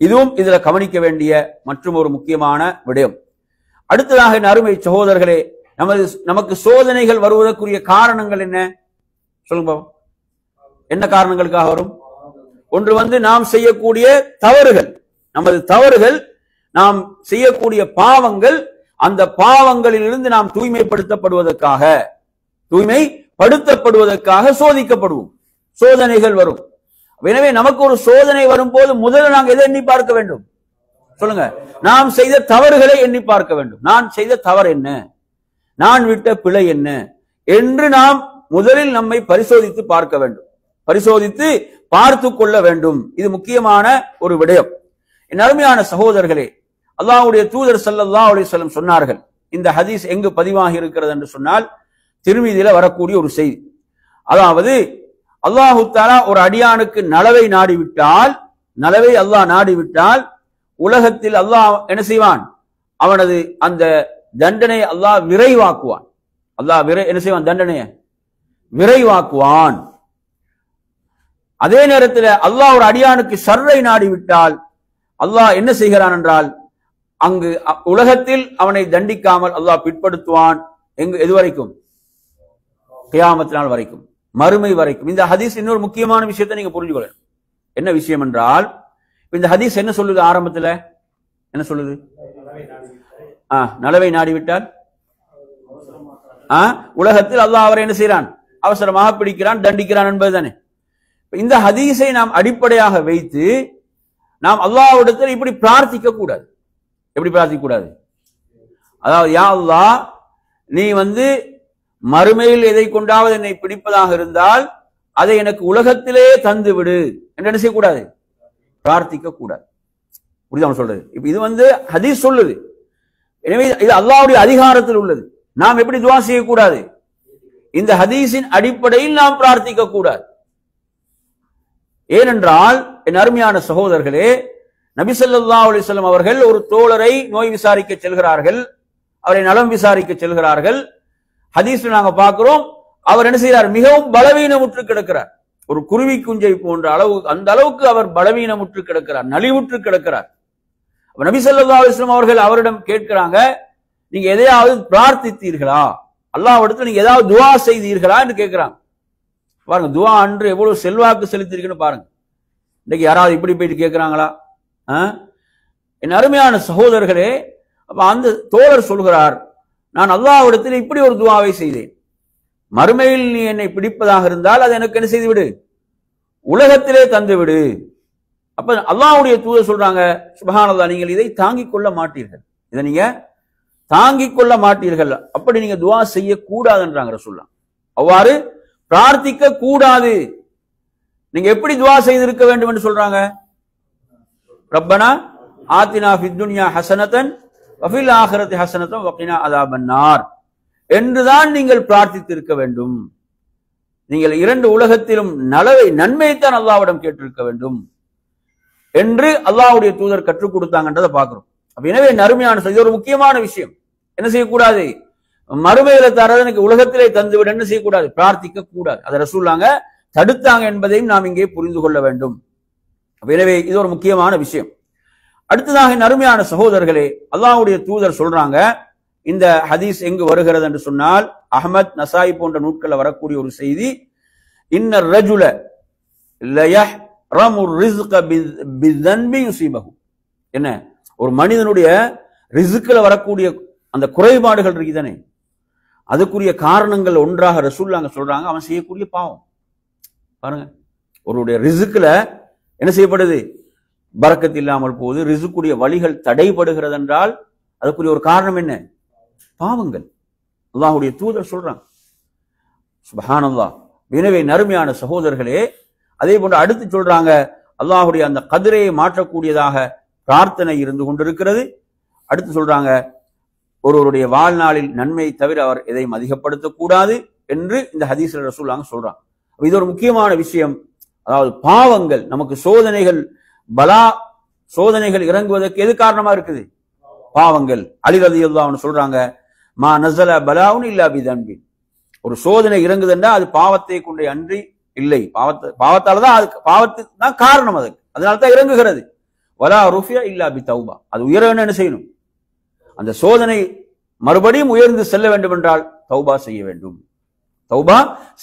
இதுவும் இதுல கவனிக்க வேண்டிய மற்றும் ஒரு முக்கியமான விடயம். அடுத்ததாக அருமை சகோதரர்களே, நமக்கு சோதனைகள் வருவதற்குரிய காரணங்கள் என்ன சொல்லுங்க. என்ன காரணங்களுக்காக வரும்? ஒன்று நாம் செய்யக்கூடிய தவறுகள், நமது தவறுகள், நாம் செய்யக்கூடிய பாவங்கள், அந்த பாவங்களிலிருந்து நாம் தூய்மைப்படுத்தப்படுவதற்காக சோதிக்கப்படுவோம். சோதனைகள் வரும். எனவே நமக்கு ஒரு சோதனை வரும்போது முதல்ல நாங்கள் எதை எண்ணி பார்க்க வேண்டும்? சொல்லுங்க. நாம் செய்த தவறுகளை எண்ணி பார்க்க வேண்டும். நான் செய்த தவறு என்ன, நான் விட்ட பிழை என்ன என்று நாம் முதலில் நம்மை பரிசோதித்து பார்க்க வேண்டும், பரிசோதித்து பார்த்து கொள்ள வேண்டும். இது முக்கியமான ஒரு விடயம். என் அருமையான சகோதரர்களே, அல்லாஹ்வுடைய தூதர் ஸல்லல்லாஹு அலைஹி வஸல்லம் சொன்னார்கள், இந்த ஹதீஸ் எங்கு பதிவாகி இருக்கிறது என்று சொன்னால் திருமீதியில வரக்கூடிய ஒரு செய்தி. அதாவது அல்லாஹு தஆலா ஒரு அடியானுக்கு நலவை நாடிவிட்டால், நலவை அல்லாஹ் நாடிவிட்டால் உலகத்தில் அல்லாஹ் என்ன செய்வான்? அவனது அந்த தண்டனையை அல்லாஹ் விரைவாக்குவான். அல்லாஹ் என்ன செய்வான்? தண்டனையை விரைவாக்குவான். அதே நேரத்தில் அல்லாஹ் ஒரு அடியானுக்கு ஷர்ரை நாடிவிட்டால் அல்லாஹ் என்ன செய்கிறான் என்றால், அங்கு உலகத்தில் அவனை தண்டிக்காமல் அல்லாஹ் பிற்படுத்துவான். எது வரைக்கும்? கியாமத் நாள் வரைக்கும், மறுமை வரைக்கும். இந்த ஹதீஸ் இன்னொரு முக்கியமான விஷயத்தை நீங்க புரிஞ்சுக்கொள்ளணும். என்ன விஷயம் என்றால், இந்த ஹதீஸ் என்ன சொல்லுது? ஆரம்பத்தில் என்ன சொல்லுது? நலவை நாடிவிட்டால் உலகத்தில் அல்லாஹ் அவரை என்ன செய்யறான்? அவசரமாக பிடிக்கிறான், தண்டிக்கிறான் என்பதுதானே. இந்த ஹதீஸை நாம் அடிப்படையாக வைத்து நாம் அல்லாஹ்விடத்தில் இப்படி பிரார்த்திக்க கூடாது. எப்படி பிரார்த்திக்க கூடாது? அதாவது, யா அல்லாஹ், நீ மறுமையில் எதை கொண்டாவது என்னை பிடிப்பதாக இருந்தால் அதை எனக்கு உலகத்திலே தந்து விடு என்று என்ன செய்யக்கூடாது? பிரார்த்திக்க கூடாது. புரியுதா சொல்றது? இப்ப இது ஹதீஸ் சொல்லுது. எனவே இது அல்லாஹ்வுடைய அதிகாரத்தில் உள்ளது. நாம் எப்படி துஆ செய்யக்கூடாது? இந்த ஹதீஸின் அடிப்படையில் நாம் பிரார்த்திக்க கூடாது. ஏனென்றால் என் அருமையான சகோதரர்களே, நபி ஸல்லல்லாஹு அலைஹி வஸல்லம் அவர்கள் ஒரு தோழரை நோய் விசாரிக்க செல்கிறார்கள், அவரை நலம் விசாரிக்க செல்கிறார்கள். ஹதீஸ்ல நாங்க பார்க்கிறோம், அவர் என்ன செய்கிறார்? மிகவும் பலவீனமுற்று கிடக்கிறார். ஒரு குருவி குஞ்சை போன்ற அளவு, அந்த அளவுக்கு அவர் பலவீனமுற்று கிடக்கிறார், நலிவுற்று கிடக்கிறார். நபி ஸல்லல்லாஹு அலைஹி வஸல்லம் அவர்கள் அவரிடம் கேட்கிறாங்க, நீங்க எதையாவது பிரார்த்தித்தீர்களா? அல்லாஹ்விடத்தில் நீங்க ஏதாவது துஆ செய்தீர்களா என்று கேட்கிறாங்க. பாருங்க, துஆ அன்று எவ்வளவு செல்வாக்கு செலுத்திருக்குன்னு பாருங்க. இன்னைக்கு யாராவது இப்படி போயிட்டு கேட்கிறாங்களா? என் அருமையான சகோதரர்களே, அப்ப அந்த தோழர் சொல்கிறார், நான் அல்லாஹ்விடத்தில் இப்படி ஒரு துஆவை செய்தேன், மறுமையில் நீ என்னை பிடிப்பதாக இருந்தால் அதை எனக்கு என்ன செய்து விடு, உலகத்திலே தந்து விடு. அப்ப அல்லாஹ்வுடைய தூதர் சொல்றாங்க, சுப்ஹானல்லாஹ், நீங்கள் இதை தாங்கிக் கொள்ள மாட்டீர்கள், இதை நீங்க தாங்கிக் கொள்ள மாட்டீர்கள், அப்படி நீங்க துஆ செய்ய கூடாதுன்றாங்க ரசூலுல்லாஹ். அவ்வாறு பிரார்த்திக்க கூடாது. நீங்க எப்படி துஆ செய்திருக்க வேண்டும் என்று சொல்றாங்க? ரப்பனா ஆத்தினா ஃபித் துன்யா ஹஸனத்தன் வ ஃபில் ஆখিরাতি ஹஸனத்தன் வ கினா அஸாபன்னார் என்றுதான் நீங்கள் பிரார்த்தித்திருக்க வேண்டும். நீங்கள் இரண்டு உலகத்திலும் நன்மையைத்தான் அல்லாஹ்விடம் கேட்டிருக்க வேண்டும். என்று அல்லாஹ்வுடைய தூதர் கற்றுக் கொடுத்தாங்கன்றதை பார்க்கிறோம். எனவே நறுமையான இது ஒரு முக்கியமான விஷயம். என்ன செய்யக்கூடாது? மறுமையில தரது எனக்கு உலகத்திலே தந்துவிட என்ன செய்யக்கூடாது? பிரார்த்திக்க கூடாது. அதை ரசூலுல்லாஹ் தடுத்தாங்க என்பதையும் நாம் இங்கே புரிந்து கொள்ள வேண்டும். எனவே இது ஒரு முக்கியமான விஷயம். அடுத்ததாக நறுமையான சகோதரர்களே, அல்லாஹ்வுடைய தூதர் சொல்றாங்க, இந்த ஹதீஸ் எங்கு வருகிறது என்று சொன்னால் அஹ்மத், நசாயி போன்ற நூட்களில் வரக்கூடிய ஒரு செய்தி, இன்னர் ரஜுல லயஹ்ரமு ரிஸ்க பிதன்பி யுஸீபஹு. என்ன, ஒரு மனிதனுடைய ரிஸ்கில் வரக்கூடிய அந்த குறைபாடுகள் இருக்குதானே, அதுக்குரிய காரணங்கள் ஒன்றாக ரசூலுல்லாஹ் சொல்றாங்க அவன் செய்யக்கூடிய பாவம். பாருங்க, ஒருடைய ரிஸ்கில் என்ன செய்யப்படுது? பரக்கத் இல்லாமல் போகுது, ரிஸ்குடைய வழிகள் தடைபடுகிறது என்றால் அதுக்குரிய ஒரு காரணம் என்ன? பாவங்கள். அல்லாஹ்வுடைய தூதர் சொல்றாங்க. சுப்ஹானல்லாஹ். எனவே நறுமையான சகோதரர்களே, அதே போன்று அடுத்து சொல்றாங்க, அல்லாஹ்வுடைய அந்த கதிரையை மாற்றக்கூடியதாக பிரார்த்தனை இருந்து கொண்டிருக்கிறது. அடுத்து சொல்றாங்க, ஒருவருடைய வாழ்நாளில் நன்மையை தவிர அவர் எதையும் அதிகப்படுத்தக்கூடாது என்று இந்த ஹதீஸ்ல ரசூலுல்லாஹ் சொல்றாங்க. இது ஒரு முக்கியமான விஷயம். அதாவது பாவங்கள் நமக்கு சோதனைகள், பலா சோதனைகள் இறங்குவதற்கு எது காரணமா இருக்குது? பாவங்கள். அலி ரலியல்லாஹு அன்ஹு சொல்றாங்க, மா நஸல பலாவுன் இல்லா பிதன்பி. ஒரு சோதனை இறங்குதுன்னா அது பாவத்தை கொண்டே அன்றி இல்லை, பாவத்தால தான், அதுக்கு பாவத்துக்கு தான் காரணம், அதுக்கு அதனால தான் இறங்குகிறது. வலா ருஃபியா இல்லா பி தௌபா. அது உயர என்ன செய்யணும்? அந்த சோதனை மறுபடியும் உயர்ந்து செல்ல வேண்டும் என்றால் தௌபா செய்ய வேண்டும், தௌபா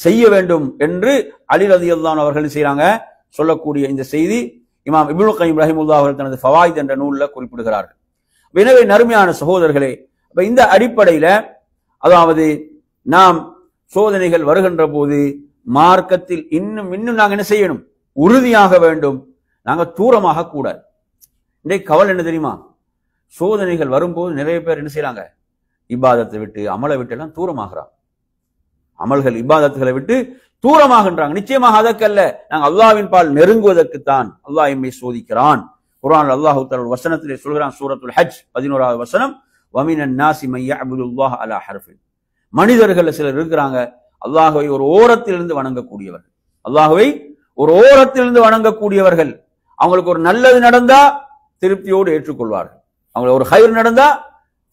செய்ய வேண்டும் என்று அலி ரலியல்லாஹு அன்ஹு அவர்கள் செய்றாங்க. சொல்லக்கூடிய இந்த செய்தி இமாம் இப்னுல் கய்யிம் ரஹிமஹுல்லாஹ் அவர்கள் தனது ஃபவாயித் என்ற நூலில் குறிப்பிடுகிறார்கள். எனவே நறுமையான சகோதரர்களே, இந்த அடிப்படையில அதாவது நாம் சோதனைகள் வருகின்ற போது மார்க்கத்தில் இன்னும் நாங்க என்ன செய்யணும்? உறுதியாக வேண்டும். நாங்க தூரமாக கூடாது. இன்றைக்கு கவலை என்ன தெரியுமா? சோதனைகள் வரும்போது நிறைய பேர் என்ன செய்யறாங்க? இபாதத்தை விட்டு, அமலை விட்டு எல்லாம் தூரமாகிறாங்க. அமல்கள் இபாதத்துகளை விட்டு தூரமாகின்றாங்க. நிச்சயமாக அதற்கல்ல, நாங்கள் அல்லாஹ்வின் பால் நெருங்குவதற்குத்தான் அல்லாஹ் எம்மை சோதிக்கிறான். குர்ஆனில் அல்லாஹ் தஆலா ஒரு வசனத்திலே சொல்கிறான், சூரத்துல் ஹஜ் 11வது வசனம், வமினன் நாஸி மை யஅபுதுல்லாஹ அலா ஹர்ஃபின். மனிதர்கள் சிலர் இருக்கிறாங்க, அல்லாஹ்வை ஒரு ஓரத்திலிருந்து வணங்கக்கூடியவர்கள். அல்லாஹ்வை ஒரு ஓரத்திலிருந்து வணங்கக்கூடியவர்கள். அவங்களுக்கு ஒரு நல்லது நடந்தா திருப்தியோடு ஏற்றுக்கொள்வார்கள், அவங்களுக்கு ஒரு ஹைர் நடந்தா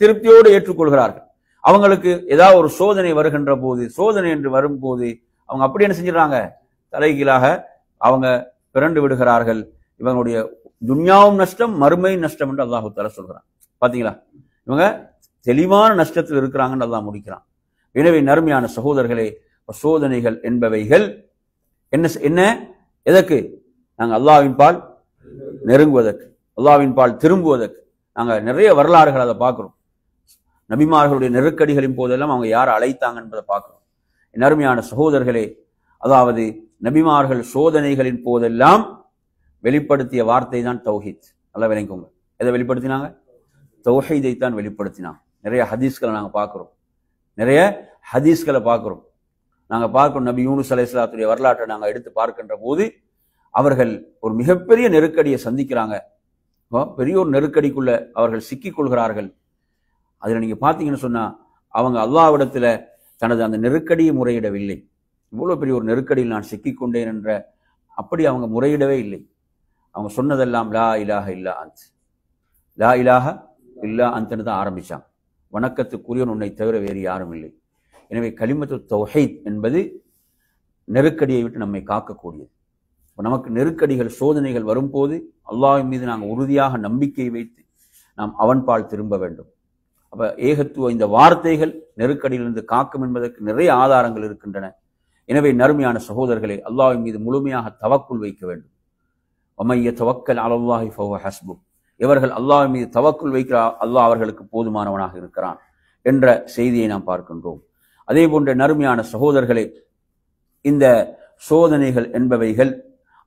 திருப்தியோடு ஏற்றுக்கொள்கிறார்கள். அவங்களுக்கு ஏதாவது ஒரு சோதனை வருகின்ற போது, சோதனை என்று வரும்போது அவங்க அப்படி என்ன செஞ்சிடறாங்க? தலைகீழாக அவங்க பிறண்டு விடுகிறார்கள். இவங்களுடைய துன்யாவும் நஷ்டம், மறுமை நஷ்டம் என்று அல்லாஹ் தஆலா சொல்கிறான். பாத்தீங்களா, இவங்க தெளிவான நஷ்டத்தில் இருக்கிறாங்கன்னு அல்லாஹ் முடிக்கிறான். எனவே நறுமையான சகோதரர்களே, சோதனைகள் என்பவைகள் என்ன எதற்கு? நாங்கள் அல்லாஹ்வின் பால் நெருங்குவதற்கு, அல்லாஹ்வின் பால் திரும்புவதற்கு. நாங்கள் நிறைய வரலாறுகள் அதை பார்க்கிறோம். நபிமார்களுடைய நெருக்கடிகளின் போதெல்லாம் அவங்க யாரை அழைத்தாங்க என்பதை பார்க்கிறோம். நறுமையான சகோதரர்களே, அதாவது நபிமார்கள் சோதனைகளின் போதெல்லாம் வெளிப்படுத்திய வார்த்தை தான் தௌஹீத். நல்லா விளங்கிக்கோங்க. எதை வெளிப்படுத்தினாங்க? தௌஹீதை தான் வெளிப்படுத்தினாங்க. நிறைய ஹதீஸ்களை நாங்கள் பார்க்கிறோம், நிறைய ஹதீஸ்களை பார்க்கிறோம். நாங்கள் பார்க்கிறோம், நபி யூனுஸ் அலைஹிஸ்ஸலாத்துடைய வரலாற்றை நாங்கள் எடுத்து பார்க்கின்ற போது அவர்கள் ஒரு மிகப்பெரிய நெருக்கடியை சந்திக்கிறாங்க. பெரிய ஒரு நெருக்கடிக்குள்ள அவர்கள் சிக்கிக் கொள்கிறார்கள். அதில் நீங்க பார்த்தீங்கன்னு சொன்னா, அவங்க அல்லாஹ்விடத்துல தனது அந்த நெருக்கடியை முறையிடவில்லை. இவ்வளவு பெரிய ஒரு நெருக்கடியில் நான் சிக்கிக்கொண்டேன் என்ற அப்படி அவங்க முறையிடவே இல்லை. அவங்க சொன்னதெல்லாம் லா இலாஹ இல்லா அன்த், லா இலாஹ இல்லா அன்த்னு தான் ஆரம்பிச்சாங்க. வணக்கத்துக்குரியவன் உன்னை தவிர வேறு யாரும் இல்லை. எனவே கலிமத்து தௌஹீத் என்பது நெருக்கடியை விட்டு நம்மை காக்கக்கூடியது. நமக்கு நெருக்கடிகள், சோதனைகள் வரும்போது அல்லாஹ்வின் மீது நாங்கள் உறுதியாக நம்பிக்கை வைத்து நாம் அவன் பால் திரும்ப வேண்டும். அப்ப ஏகத்துவ இந்த வார்த்தைகள் நெருக்கடியிலிருந்து காக்கும் என்பதற்கு நிறைய ஆதாரங்கள் இருக்கின்றன. எனவே நறுமையான சகோதரர்களே, அல்லாஹ்வின் மீது முழுமையாக தவக்குல் வைக்க வேண்டும். வமைய தவக்கல் அலல்லாஹி ஃபஹுவ ஹஸ்பு. எவர்கள் அல்லாஹ்வின் மீது தவக்குல் வைக்கிறார், அல்லாஹ் அவர்களுக்கு போதுமானவனாக இருக்கிறான் என்ற செய்தியை நாம் பார்க்கின்றோம். அதே போன்ற நறுமையான சகோதரர்களே, இந்த சோதனைகள் என்பவைகள்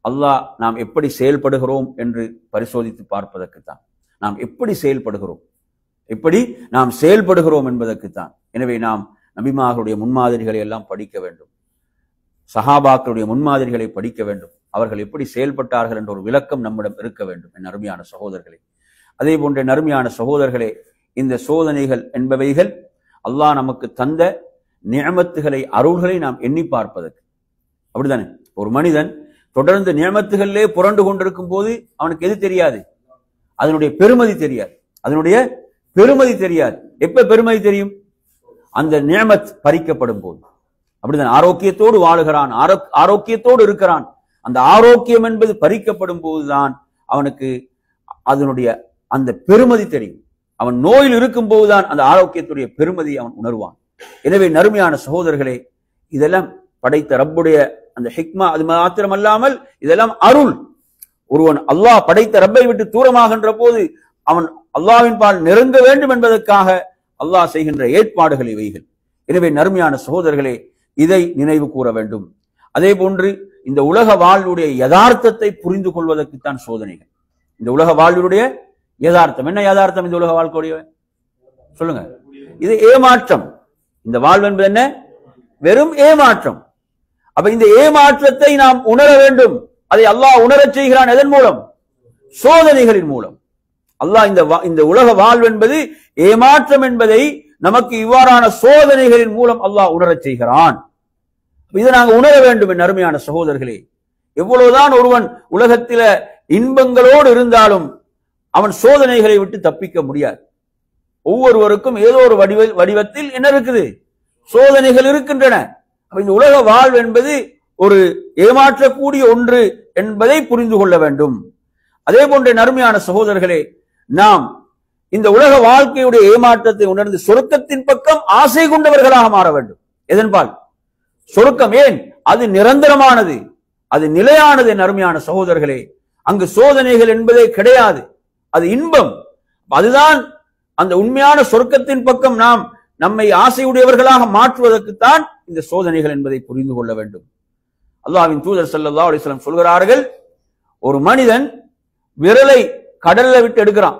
அல்லாஹ் நாம் எப்படி செயல்படுகிறோம் என்று பரிசோதித்து பார்ப்பதற்குத்தான். நாம் எப்படி செயல்படுகிறோம், எப்படி நாம் செயல்படுகிறோம் என்பதற்குத்தான். எனவே நாம் நபிமார்களுடைய முன்மாதிரிகளை எல்லாம் படிக்க வேண்டும், சஹாபாக்களுடைய முன்மாதிரிகளை படிக்க வேண்டும். அவர்கள் எப்படி செயல்பட்டார்கள் என்ற ஒரு விளக்கம் நம்மிடம் இருக்க வேண்டும். என் அருமையான சகோதரர்களே, அதே போன்ற நறுமையான சகோதரர்களே, இந்த சோதனைகள் என்பவைகள் அல்லாஹ் நமக்கு தந்த நிஅமத்துகளை, அருள்களை நாம் எண்ணி பார்ப்பதற்கு. அப்படித்தானே? ஒரு மனிதன் தொடர்ந்து நியமத்துகளிலே புரண்டு கொண்டிருக்கும் போது அவனுக்கு எது தெரியாது? அதனுடைய பெருமதி தெரியாது. அதனுடைய பெருமதி தெரியாது. எப்ப பெருமதி தெரியும்? அந்த நியமத் பறிக்கப்படும் போது. அப்படிதான் ஆரோக்கியத்தோடு வாழுகிறான், ஆரோக்கியத்தோடு இருக்கிறான். அந்த ஆரோக்கியம் என்பது பறிக்கப்படும் போதுதான் அவனுக்கு அதனுடைய அந்த பெருமதி தெரியும். அவன் நோயில் இருக்கும் போதுதான் அந்த ஆரோக்கியத்துடைய பெருமதி அவன் உணர்வான். எனவே நறுமையான சகோதரர்களே, இதெல்லாம் படைத்த ரப்புடைய அந்த ஹிக்மா. அது மாத்திரமல்லாமல் இதெல்லாம் அருள். ஒருவன் அல்லாஹ் படைத்த ரப்பை விட்டு தூரமாகின்ற போது அவன் அல்லாஹ்வின் பால் நெருங்க வேண்டும் என்பதற்காக அல்லாஹ் செய்கின்ற ஏற்பாடுகள் இவைகள். எனவே நறுமையான சகோதரர்களே, இதை நினைவு கூற வேண்டும். அதே போன்று இந்த உலக வாழ்வுடைய யதார்த்தத்தை புரிந்து கொள்வதற்குத்தான் சோதனைகள். இந்த உலக வாழ்வுடைய யதார்த்தம் என்ன? யதார்த்தம் இந்த உலக வாழ்க்கையுடைய சொல்லுங்க. இது ஏமாற்றம். இந்த வாழ்வு என்பது என்ன? வெறும் ஏமாற்றம். அப்ப இந்த ஏமாற்றத்தை நாம் உணர வேண்டும். அதை அல்லாஹ் உணரச் செய்கிறான். எதன் மூலம்? சோதனைகளின் மூலம். அல்லாஹ் இந்த உலக வாழ்வு என்பது ஏமாற்றம் என்பதை நமக்கு இவ்வாறான சோதனைகளின் மூலம் அல்லாஹ் உணரச் செய்கிறான். இதை நாங்கள் உணர வேண்டும். என் அருமையான சகோதரர்களே, எவ்வளவுதான் ஒருவன் உலகத்தில இன்பங்களோடு இருந்தாலும் அவன் சோதனைகளை விட்டு தப்பிக்க முடியாது. ஒவ்வொருவருக்கும் ஏதோ ஒரு வடிவத்தில் என்ன இருக்குது? சோதனைகள் இருக்கின்றன. இந்த உலக வாழ்வு என்பது ஒரு ஏமாற்றக்கூடிய ஒன்று என்பதை புரிந்து கொள்ள வேண்டும். அதே போன்ற நறுமையான சகோதரர்களே, நாம் இந்த உலக வாழ்க்கையுடைய ஏமாற்றத்தை உணர்ந்து சொர்க்கத்தின் பக்கம் ஆசை கொண்டவர்களாக மாற வேண்டும். எதன்பால்? சொர்க்கம். ஏன்? அது நிரந்தரமானது, அது நிலையானது. என் அருமையான சகோதரர்களே, அங்கு சோதனைகள் என்பதே கிடையாது. அது இன்பம். அதுதான் அந்த உண்மையான சொர்க்கத்தின் பக்கம் நாம் நம்மை ஆசையுடையவர்களாக மாற்றுவதற்குத்தான் இந்த சோதனைகள் என்பதை புரிந்து கொள்ள வேண்டும். அல்லாஹ்வின் தூதர் ஸல்லல்லாஹு அலைஹி வஸல்லம் சொல்கிறார்கள், ஒரு மனிதன் விரலை கடல்ல விட்டு எடுக்கிறான்.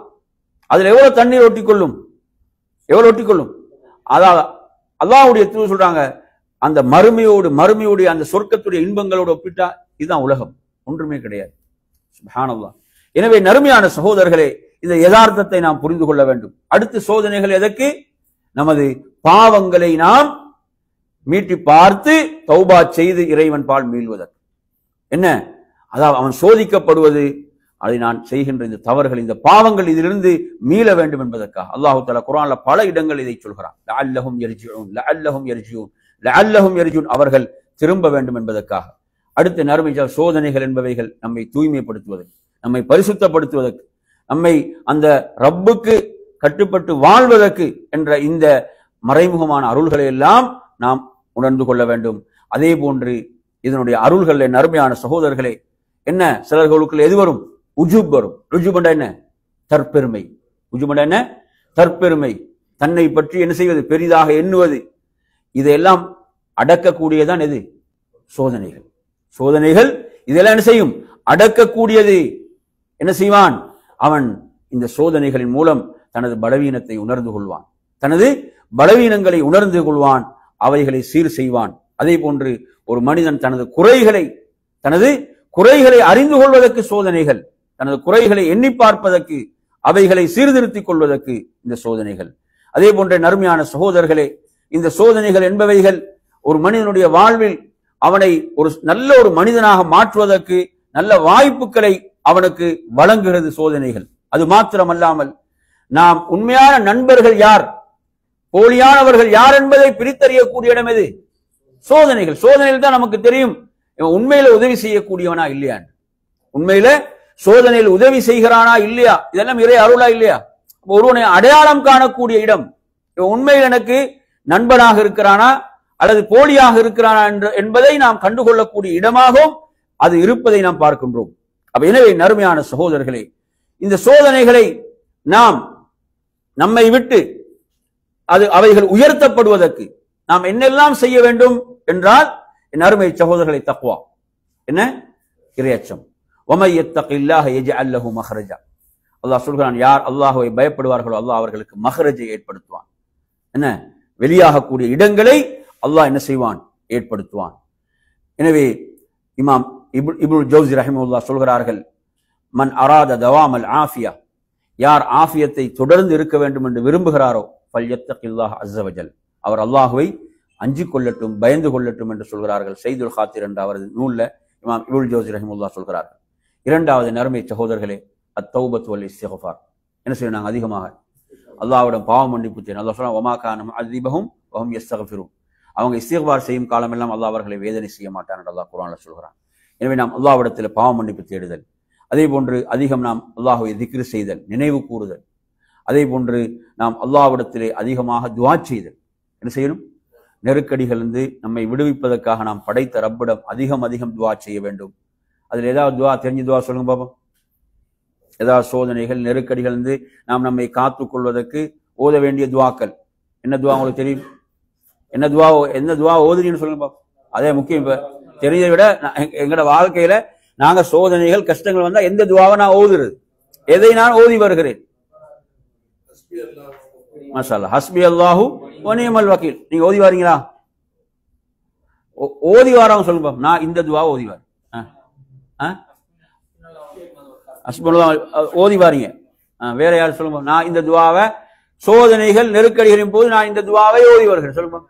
அதுல எவ்வளவு தண்ணீர் ஒட்டிக்கொள்ளும்? எவ்வளவு ஒட்டிக்கொள்ளும்? அதாவது அல்லாஹ்வுடைய தூதர் சொல்றாங்க, அந்த மறுமையுடைய அந்த சொர்க்கத்துடைய இன்பங்களோடு ஒப்பிட்டா இதுதான் உலகம், ஒன்றுமே கிடையாது. சுப்ஹானல்லாஹ். எனவே நறுமையான சகோதரர்களே, இந்த யதார்த்தத்தை நாம் புரிந்து கொள்ள வேண்டும். அடுத்து சோதனைகள் எதற்கு? நமது பாவங்களை நாம் மீட்டி பார்த்து தௌபா செய்து இறைவன் பால் மீள்வதற்கு. என்ன? அதாவது அவன் சோதிக்கப்படுவது, அதை நான் செய்கின்ற இந்த தவறுகள், இந்த பாவங்கள் இதிலிருந்து மீள வேண்டும் என்பதற்காக. அல்லாஹு தஆலா குர்ஆன்ல பல இடங்கள் இதை சொல்கிறான். லஅல்லஹும் யர்ஜிஊன், லஅல்லஹும் யர்ஜிஊன், லஅல்லஹும் யர்ஜிஊன், அவர்கள் திரும்ப வேண்டும் என்பதற்காக. அடுத்த நறுமை சோதனைகள் என்பவைகள் நம்மை தூய்மைப்படுத்துவதற்கு, நம்மை பரிசுத்தப்படுத்துவதற்கு, நம்மை அந்த ரப்புக்கு கட்டுப்பட்டு வாழ்வதற்கு என்ற இந்த மறைமுகமான அருள்களை எல்லாம் நாம் உணர்ந்து கொள்ள வேண்டும். அதே போன்று இதனுடைய அருள்கள் நறுமையான சகோதரர்களே, என்ன சிலர்களுக்குள்ள எது வரும்? உஜுப் வரும். உஜுபண்டா என்ன? தற்பெருமை. உஜுபண்டா என்ன? தற்பெருமை. தன்னை பற்றி என்ன செய்வது? பெரிதாக எண்ணுவது. இதையெல்லாம் அடக்கக்கூடியதான் எது? சோதனைகள். சோதனைகள் இதெல்லாம் என்ன செய்யும்? அடக்கக்கூடியது. என்ன செய்வான் அவன்? இந்த சோதனைகளின் மூலம் தனது பலவீனத்தை உணர்ந்து கொள்வான், தனது பலவீனங்களை உணர்ந்து கொள்வான், அவைகளை சீர் செய்வான். அதே போன்று ஒரு மனிதன் தனது குறைகளை அறிந்து கொள்வதற்கு சோதனைகள், தனது குறைகளை எண்ணி பார்ப்பதற்கு, அவைகளை சீர்திருத்திக் கொள்வதற்கு இந்த சோதனைகள். அதே போன்ற நறுமையான சகோதரர்களே, இந்த சோதனைகள் என்பவைகள் ஒரு மனிதனுடைய வாழ்வில் அவனை நல்ல ஒரு மனிதனாக மாற்றுவதற்கு நல்ல வாய்ப்புகளை அவனுக்கு வழங்குகிறது சோதனைகள். அது மாத்திரமல்லாமல் நாம் உண்மையான நண்பர்கள் யார், போலியானவர்கள் யார் என்பதை பிரித்தறியக்கூடிய இடம் எது? சோதனைகள். சோதனையில் தான் நமக்கு தெரியும் இவன் உண்மையில உதவி செய்யக்கூடியவனா இல்லையா, உண்மையில சோதனையில் உதவி செய்கிறானா இல்லையா. இதெல்லாம் இறை அருளா இல்லையா? ஒருவனை அடையாளம் காணக்கூடிய இடம். இவன் உண்மையில் எனக்கு நண்பனாக இருக்கிறானா அல்லது போலியாக இருக்கிறானா என்பதை நாம் கண்டுகொள்ளக்கூடிய இடமாகவும் அது இருப்பதை நாம் பார்க்கின்றோம். அப்ப எனவே நறுமையான சகோதரர்களே, இந்த சோதனைகளை நாம் நம்மை விட்டு அவைகள் உயர்த்தப்படுவதற்கு நாம் என்னெல்லாம் செய்ய வேண்டும் என்றால், என் அருமை சகோதரர்களை, தக்வா என்ன? இறையச்சம். வமை யத்தகில்லாஹ யஜ்அல் லஹு மஹ்ரஜா. அல்லாஹ் சொல்கிறான், யார் அல்லாஹ்வை பயப்படுவார்களோ அல்லாஹ் அவர்களுக்கு மஹ்ரஜை ஏற்படுத்துவான். என்ன? வெளியாகக்கூடிய இடங்களை அல்லாஹ் என்ன செய்வான்? ஏற்படுத்துவான். எனவே இமாம் இப்னு ஜௌஸி ரஹிமஹுல்லாஹ் சொல்கிறார்கள், மன் அராத தவாமல் ஆஃபியா, யார் ஆஃபியத்தை தொடர்ந்து இருக்க வேண்டும் என்று விரும்புகிறாரோ ஃபல்யத்தகில்லாஹ் அஸ்ஸ வஜல், அவர் அல்லாஹ்வை அஞ்சிக் கொள்ளட்டும், பயந்து கொள்ளட்டும் என்று சொல்கிறார்கள். சைதுல் ஹாத்திர் என்ற அவரது நூல்ல இமாம் இப்னுல் ஜௌஸி ரஹிமஹுல்லாஹ் சொல்கிறார்கள். இரண்டாவது நறுமை சகோதரர்களே, அத்தௌபத்து வல் இஸ்திக்ஃபார். என்ன செய்யணும்? நாங்கள் அதிகமாக அல்லாஹ்விடம் பாவ மன்னிப்பு தேடும். அல்லாஹ் சொல்றான், வமா கான முஅذிபஹும் வஹும் யஸ்தக்ஃபிரூன். அவங்க இஸ்திக்ஃபார் செய்யும் காலமெல்லாம் அல்லாஹ் அவர்களை வேதனை செய்ய மாட்டான் என்று அல்லாஹ் குர்ஆன்ல சொல்கிறான். எனவே நாம் அல்லாஹ்விடத்தில் பாவ மன்னிப்பு தேடுதல், அதே போன்று அதிகம் நாம் அல்லாஹ்வை திக்ர் செய்தல், நினைவு கூறுதல், அதே போன்று நாம் அல்லாஹ்விடத்திலே அதிகமாக துஆ செய்தல். என்ன செய்யணும்? நெருக்கடிகளிலிருந்து நம்மை விடுவிப்பதற்காக நாம் படைத்த ரப்பிடம் அதிகம் அதிகம் துஆ செய்ய வேண்டும். அதில் ஏதாவது துஆ தெரிஞ்ச துஆ சொல்லுங்க பாப்போம். ஏதாவது சோதனைகள் நெருக்கடிகள் இருந்து நாம் நம்மை காத்துக் கொள்வதற்கு ஓத வேண்டிய துஆக்கள் என்ன துஆ உங்களுக்கு தெரியும்? என்ன துஆ ஓதுறீங்கன்னு சொல்லுங்க பாப்போம். அதே முக்கியம். இப்ப தெரிஞ்சதை விட எங்களோட வாழ்க்கையில நாங்க சோதனைகள் கஷ்டங்கள் வந்தா எந்த துஆவை நான் ஓதுறது, எதை நான் ஓதி வருகிறேன்? மாஷா அல்லாஹ், ஹஸ்பி அல்லாஹு வ நிஅமல் வக்கீல். நீங்க ஓதி வாரீங்களா? ஓதி வாரவங்க சொல்லுங்க பாப்போம். நான் இந்த துஆ ஓதி வாரேன். ஓதி வாரீங்க. வேற யாரும் சொல்லுங்க. நான் இந்த துஆவை சோதனைகள் நெருக்கடிகளின் போது நான் இந்த துஆவை ஓதி வருகிறேன். சொல்லுங்க.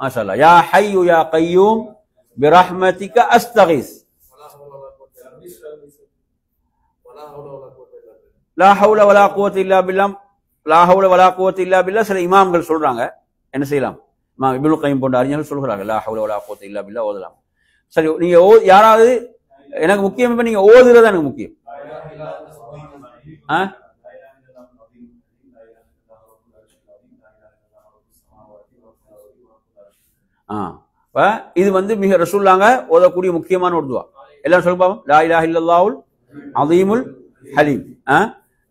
மாஷா அல்லாஹ். யா ஹய்யு யா கய்யூம் பிரஹ்மதிக அஸ்தகீஸ். லா ஹவுல வலா குவத்த இல்லா பில்லாஹ். லா ஹவுல வலா குவத்த இல்லா பில்லாஹ் சில இமாம்கள் சொல்றாங்க. என்ன செய்யலாம்? இமாம் இப்னுல் கய்யிம் போன்ற அறிஞர்கள் சொல்றாங்க லா ஹவுல வலா குவத்த இல்லா பில்லாஹ் ஓதலாம். சரி, நீங்க யாராவது எனக்கு முக்கியம், இப்ப நீங்க ஓதுறது எனக்கு முக்கியம். இது மிக ரசூலுல்லாஹ் ஓதக்கூடிய முக்கியமான ஒரு துஆ. எல்லாரும் சொல்லுங்க பாப்போம். லா இலாஹ இல்லல்லாஹுல் அஸீமுல் ஹலீம்.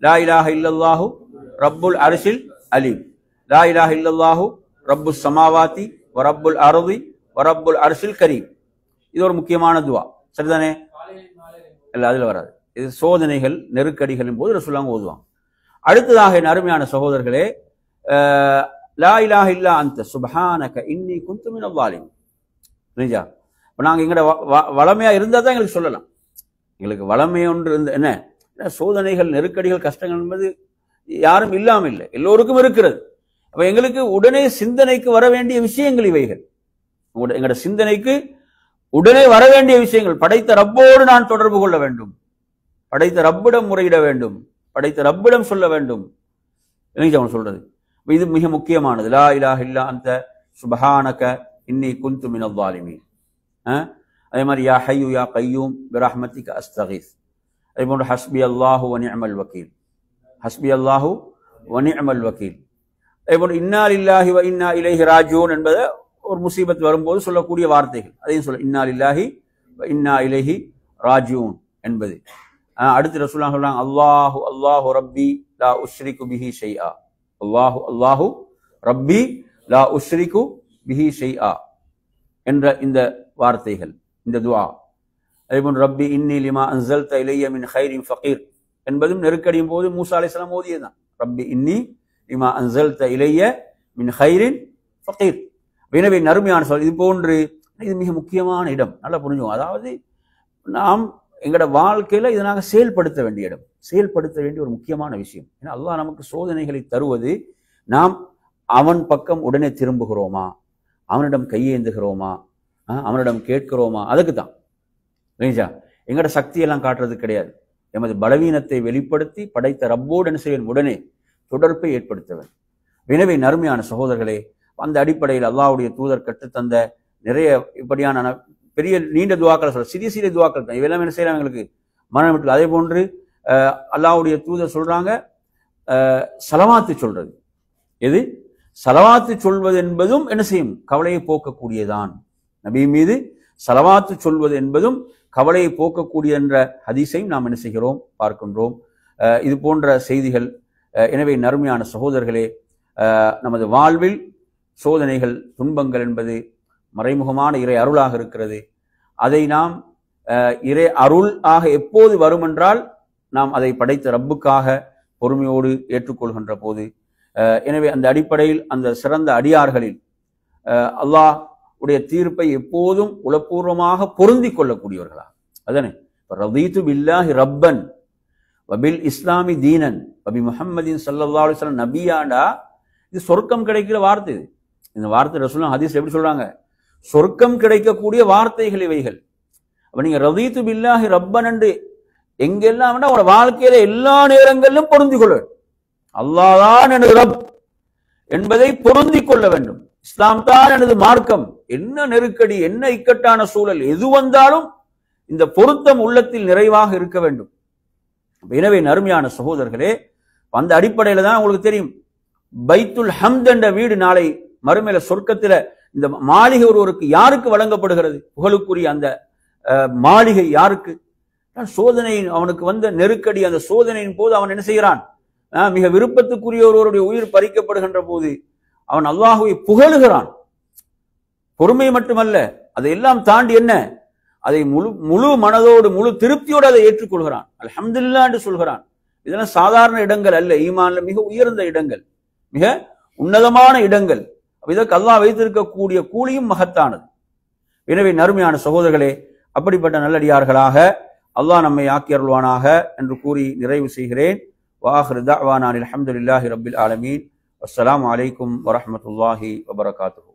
லா இலாஹ இல்லல்லாஹு ரப்புல் அர்ஷில் அலீம். லா இலாஹ இல்லல்லாஹு ரப்புஸ் ஸமாவாதி வ ரப்புல் அர்தி வ ரப்புல் அர்ஷில் கரீம். இது ஒரு முக்கியமான துஆ. சரிதானே? இல்ல, அதுல வராது. இது சோதனைகள் நெருக்கடிகளின் போது ரசூலுல்லாஹ் ஓதுவாங்க. அடுத்ததாக என் அருமையான சகோதரர்களே, லா இலாஹ இல்லா அன்த சுப்ஹானக இன்னி குன்து மினல் ஸாலிமீன். புரியுதா? இப்ப நாங்க எங்கட வளமையா இருந்தா தான் எங்களுக்கு சொல்லலாம். எங்களுக்கு வளமை ஒன்று இருந்து என்ன, சோதனைகள் நெருக்கடிகள் கஷ்டங்கள் என்பது யாரும் இல்லாம இல்லை, எல்லோருக்கும் இருக்கிறது. அப்ப எங்களுக்கு உடனே சிந்தனைக்கு வர வேண்டிய விஷயங்கள் இவைகள். எங்களோட சிந்தனைக்கு உடனே வர வேண்டிய விஷயங்கள். படைத்த ரப்போடு நான் தொடர்பு கொள்ள வேண்டும், படைத்த ரப்பிடம் முறையிட வேண்டும், படைத்த ரப்பிடம் சொல்ல வேண்டும். என்ன சொல்றது? இது மிக முக்கியமானது. லா இலாஹ இல்லா அன்த சுப்ஹானக இன்னி குன்து மினல் ஸாலிமீன். அதே மாதிரி யா ஹய்யு யா கய்யூம் பிரஹ்மதிக அஸ்தகீஸ். அதே போன்று ஹஸ்பி அல்லாஹு வ நிஅமல் வக்கீல். ஹஸ்பி அல்லாஹு வ நிஅமல் வக்கீல். அதே போன்று இன்னா லில்லாஹி வ இன்னா இலைஹி ராஜிஊன் என்பது ஒரு முசீபத் வரும்போது சொல்லக்கூடிய வார்த்தைகள். அதையும் சொல்ல இன்னா லில்லாஹி வ இன்னா இலைஹி ராஜிஊன் என்பது. அடுத்து ரசூலுல்லாஹ் சொல்றாங்க அல்லாஹு அல்லாஹு ரப்பி லா உஷ்ரிகு பிஹி ஷைஆ. அல்லாஹு அல்லாஹு ரப்பி லா உஷ்ரிகு பிஹி ஷைஆ என்ற இந்த வார்த்தைகள், இந்த துஆ. அதேபோன்று ரப்பி இன்னி லிமா அன்ஸல்த இலைய மின் கைரின் ஃபகீர் என்பதும் நெருக்கடியும் போது மூசா அலைஹிஸ்ஸலாம் ஓதியதுதான். ரப்பி இன்னி லிமா அன்ஸல்த இலைய மின் கைரின் ஃபகீர். எனவே நறுமையான சொல். இது போன்று இது மிக முக்கியமான இடம். நல்லா புரிஞ்சுக்கோங்க. அதாவது நாம் எங்களோட வாழ்க்கையில இதை நாங்கள் செயல்படுத்த வேண்டிய இடம், செயல்படுத்த வேண்டிய ஒரு முக்கியமான விஷயம். ஏன்னா அல்லாஹ் நமக்கு சோதனைகளை தருவது நாம் அவன் பக்கம் உடனே திரும்புகிறோமா, அவனிடம் கையேந்துகிறோமா, அவனிடம் கேட்கிறோமா, அதுக்கு தான். புரியுதா? எங்களோட சக்தியெல்லாம் காட்டுறது கிடையாது. எமது பலவீனத்தை வெளிப்படுத்தி படைத்த ரப்போடு என்ன செய்ய உடனே தொடர்பை ஏற்படுத்தவன். எனவே நறுமையான சகோதரர்களே, அந்த அடிப்படையில் அல்லாஹ்வுடைய தூதர் கற்றுத்தந்த நிறைய இப்படியான பெரிய நீண்ட துவாக்களை சொல்ற, சிறிய சிறிய துவாக்கள் தான் இவெல்லாம் என்ன செய்யலாம் எங்களுக்கு மரணம். அதே போன்று அல்லாஹ்வுடைய தூதர் சொல்றாங்க சலவாத்து சொல்றது. எது சலவாத்து சொல்வது என்பதும் என்ன செய்யும்? கவலையை போக்கக்கூடியதான். நபி மீது சலவாத்து சொல்வது என்பதும் கவலையை போக்கக்கூடிய என்ற ஹதீஸையும் நாம் என்ன செய்கிறோம், பார்க்கின்றோம். இது போன்ற செய்திகள். எனவே நறுமையான சகோதரர்களே, நமது வாழ்வில் சோதனைகள் துன்பங்கள் என்பது மறைமுகமான இறை அருளாக இருக்கிறது. அதை நாம் இறை அருள் ஆக எப்போது வரும் என்றால் நாம் அதை படைத்த ரப்புக்காக பொறுமையோடு ஏற்றுக்கொள்கின்ற போது. எனவே அந்த அடிப்படையில் அந்த சிறந்த அடியார்களில் அல்லாஹ் உடைய தீர்ப்பை எப்போதும் உளப்பூர்வமாக பொருந்தி கொள்ளக்கூடியவர்களா. அதானே ரதீது பில்லாஹி ரப்பன் வபில் இஸ்லாமி தீனன் வபி முஹம்மதின் ஸல்லல்லாஹு அலைஹி வஸல்லம் நபியாண்டா. இது சொர்க்கம் கிடைக்கிற வார்த்தை. இது இந்த வார்த்தை ரசூலுல்லாஹ் ஹதீஸ் எப்படி சொல்றாங்க? சொர்க்கம் கிடைக்கக்கூடிய வார்த்தைகள் இவைகள். அப்ப நீங்க ரதீது பில்லாஹி ரப்பன் என்று எங்கெல்லாம் உங்களோட வாழ்க்கையில எல்லா நேரங்களிலும் பொருந்திக் கொள்ள வேண்டும். அல்லாஹ் தான் எனது ரப் என்பதை பொருந்திக் கொள்ள வேண்டும். இஸ்லாம் தான் எனது மார்க்கம். என்ன நெருக்கடி, என்ன இக்கட்டான சூழல் எது வந்தாலும் இந்த பொருத்தம் உள்ளத்தில் நிறைவாக இருக்க வேண்டும். எனவே அருமையான சகோதரர்களே, அந்த அடிப்படையில தான் உங்களுக்கு தெரியும், பைத்துல் ஹம்த் என்ற வீடு நாளை மறுமையில சொர்க்கத்தில இந்த மாளிகை ஒருவருக்கு யாருக்கு வழங்கப்படுகிறது? புகழுக்குரிய அந்த மாளிகை யாருக்கு? சோதனை அவனுக்கு வந்த நெருக்கடி, அந்த சோதனையின் போது அவன் என்ன செய்கிறான்? மிக விருப்பத்துக்குரிய ஒருவருடைய உயிர் பறிக்கப்படுகின்ற போது அவன் அல்லாஹுவை புகழுகிறான். பொறுமை மட்டுமல்ல, அதையெல்லாம் தாண்டி என்ன, அதை முழு மனதோடு முழு திருப்தியோடு அதை ஏற்றுக்கொள்கிறான். அல்ஹம்துலில்லாஹ் என்று சொல்கிறான். இதெல்லாம் சாதாரண இடங்கள் அல்ல, ஈமான்ல மிக உயர்ந்த இடங்கள், மிக உன்னதமான இடங்கள். இதற்கு அல்லாஹ் வைத்திருக்கக்கூடிய கூலியும் மகத்தானது. எனவே அருமையான சகோதரர்களே, அப்படிப்பட்ட நல்லடியார்களாக அல்லாஹ் நம்மை ஆக்கி அருள்வானாக என்று கூறி நிறைவு செய்கிறேன். வாஹிரு தஅவானா அல்ஹம்துலில்லாஹி ரப்பில் ஆலமீன். அஸ்ஸலாமு அலைக்கும் வரஹ்மத்துல்லாஹி வபரகாத்துஹு.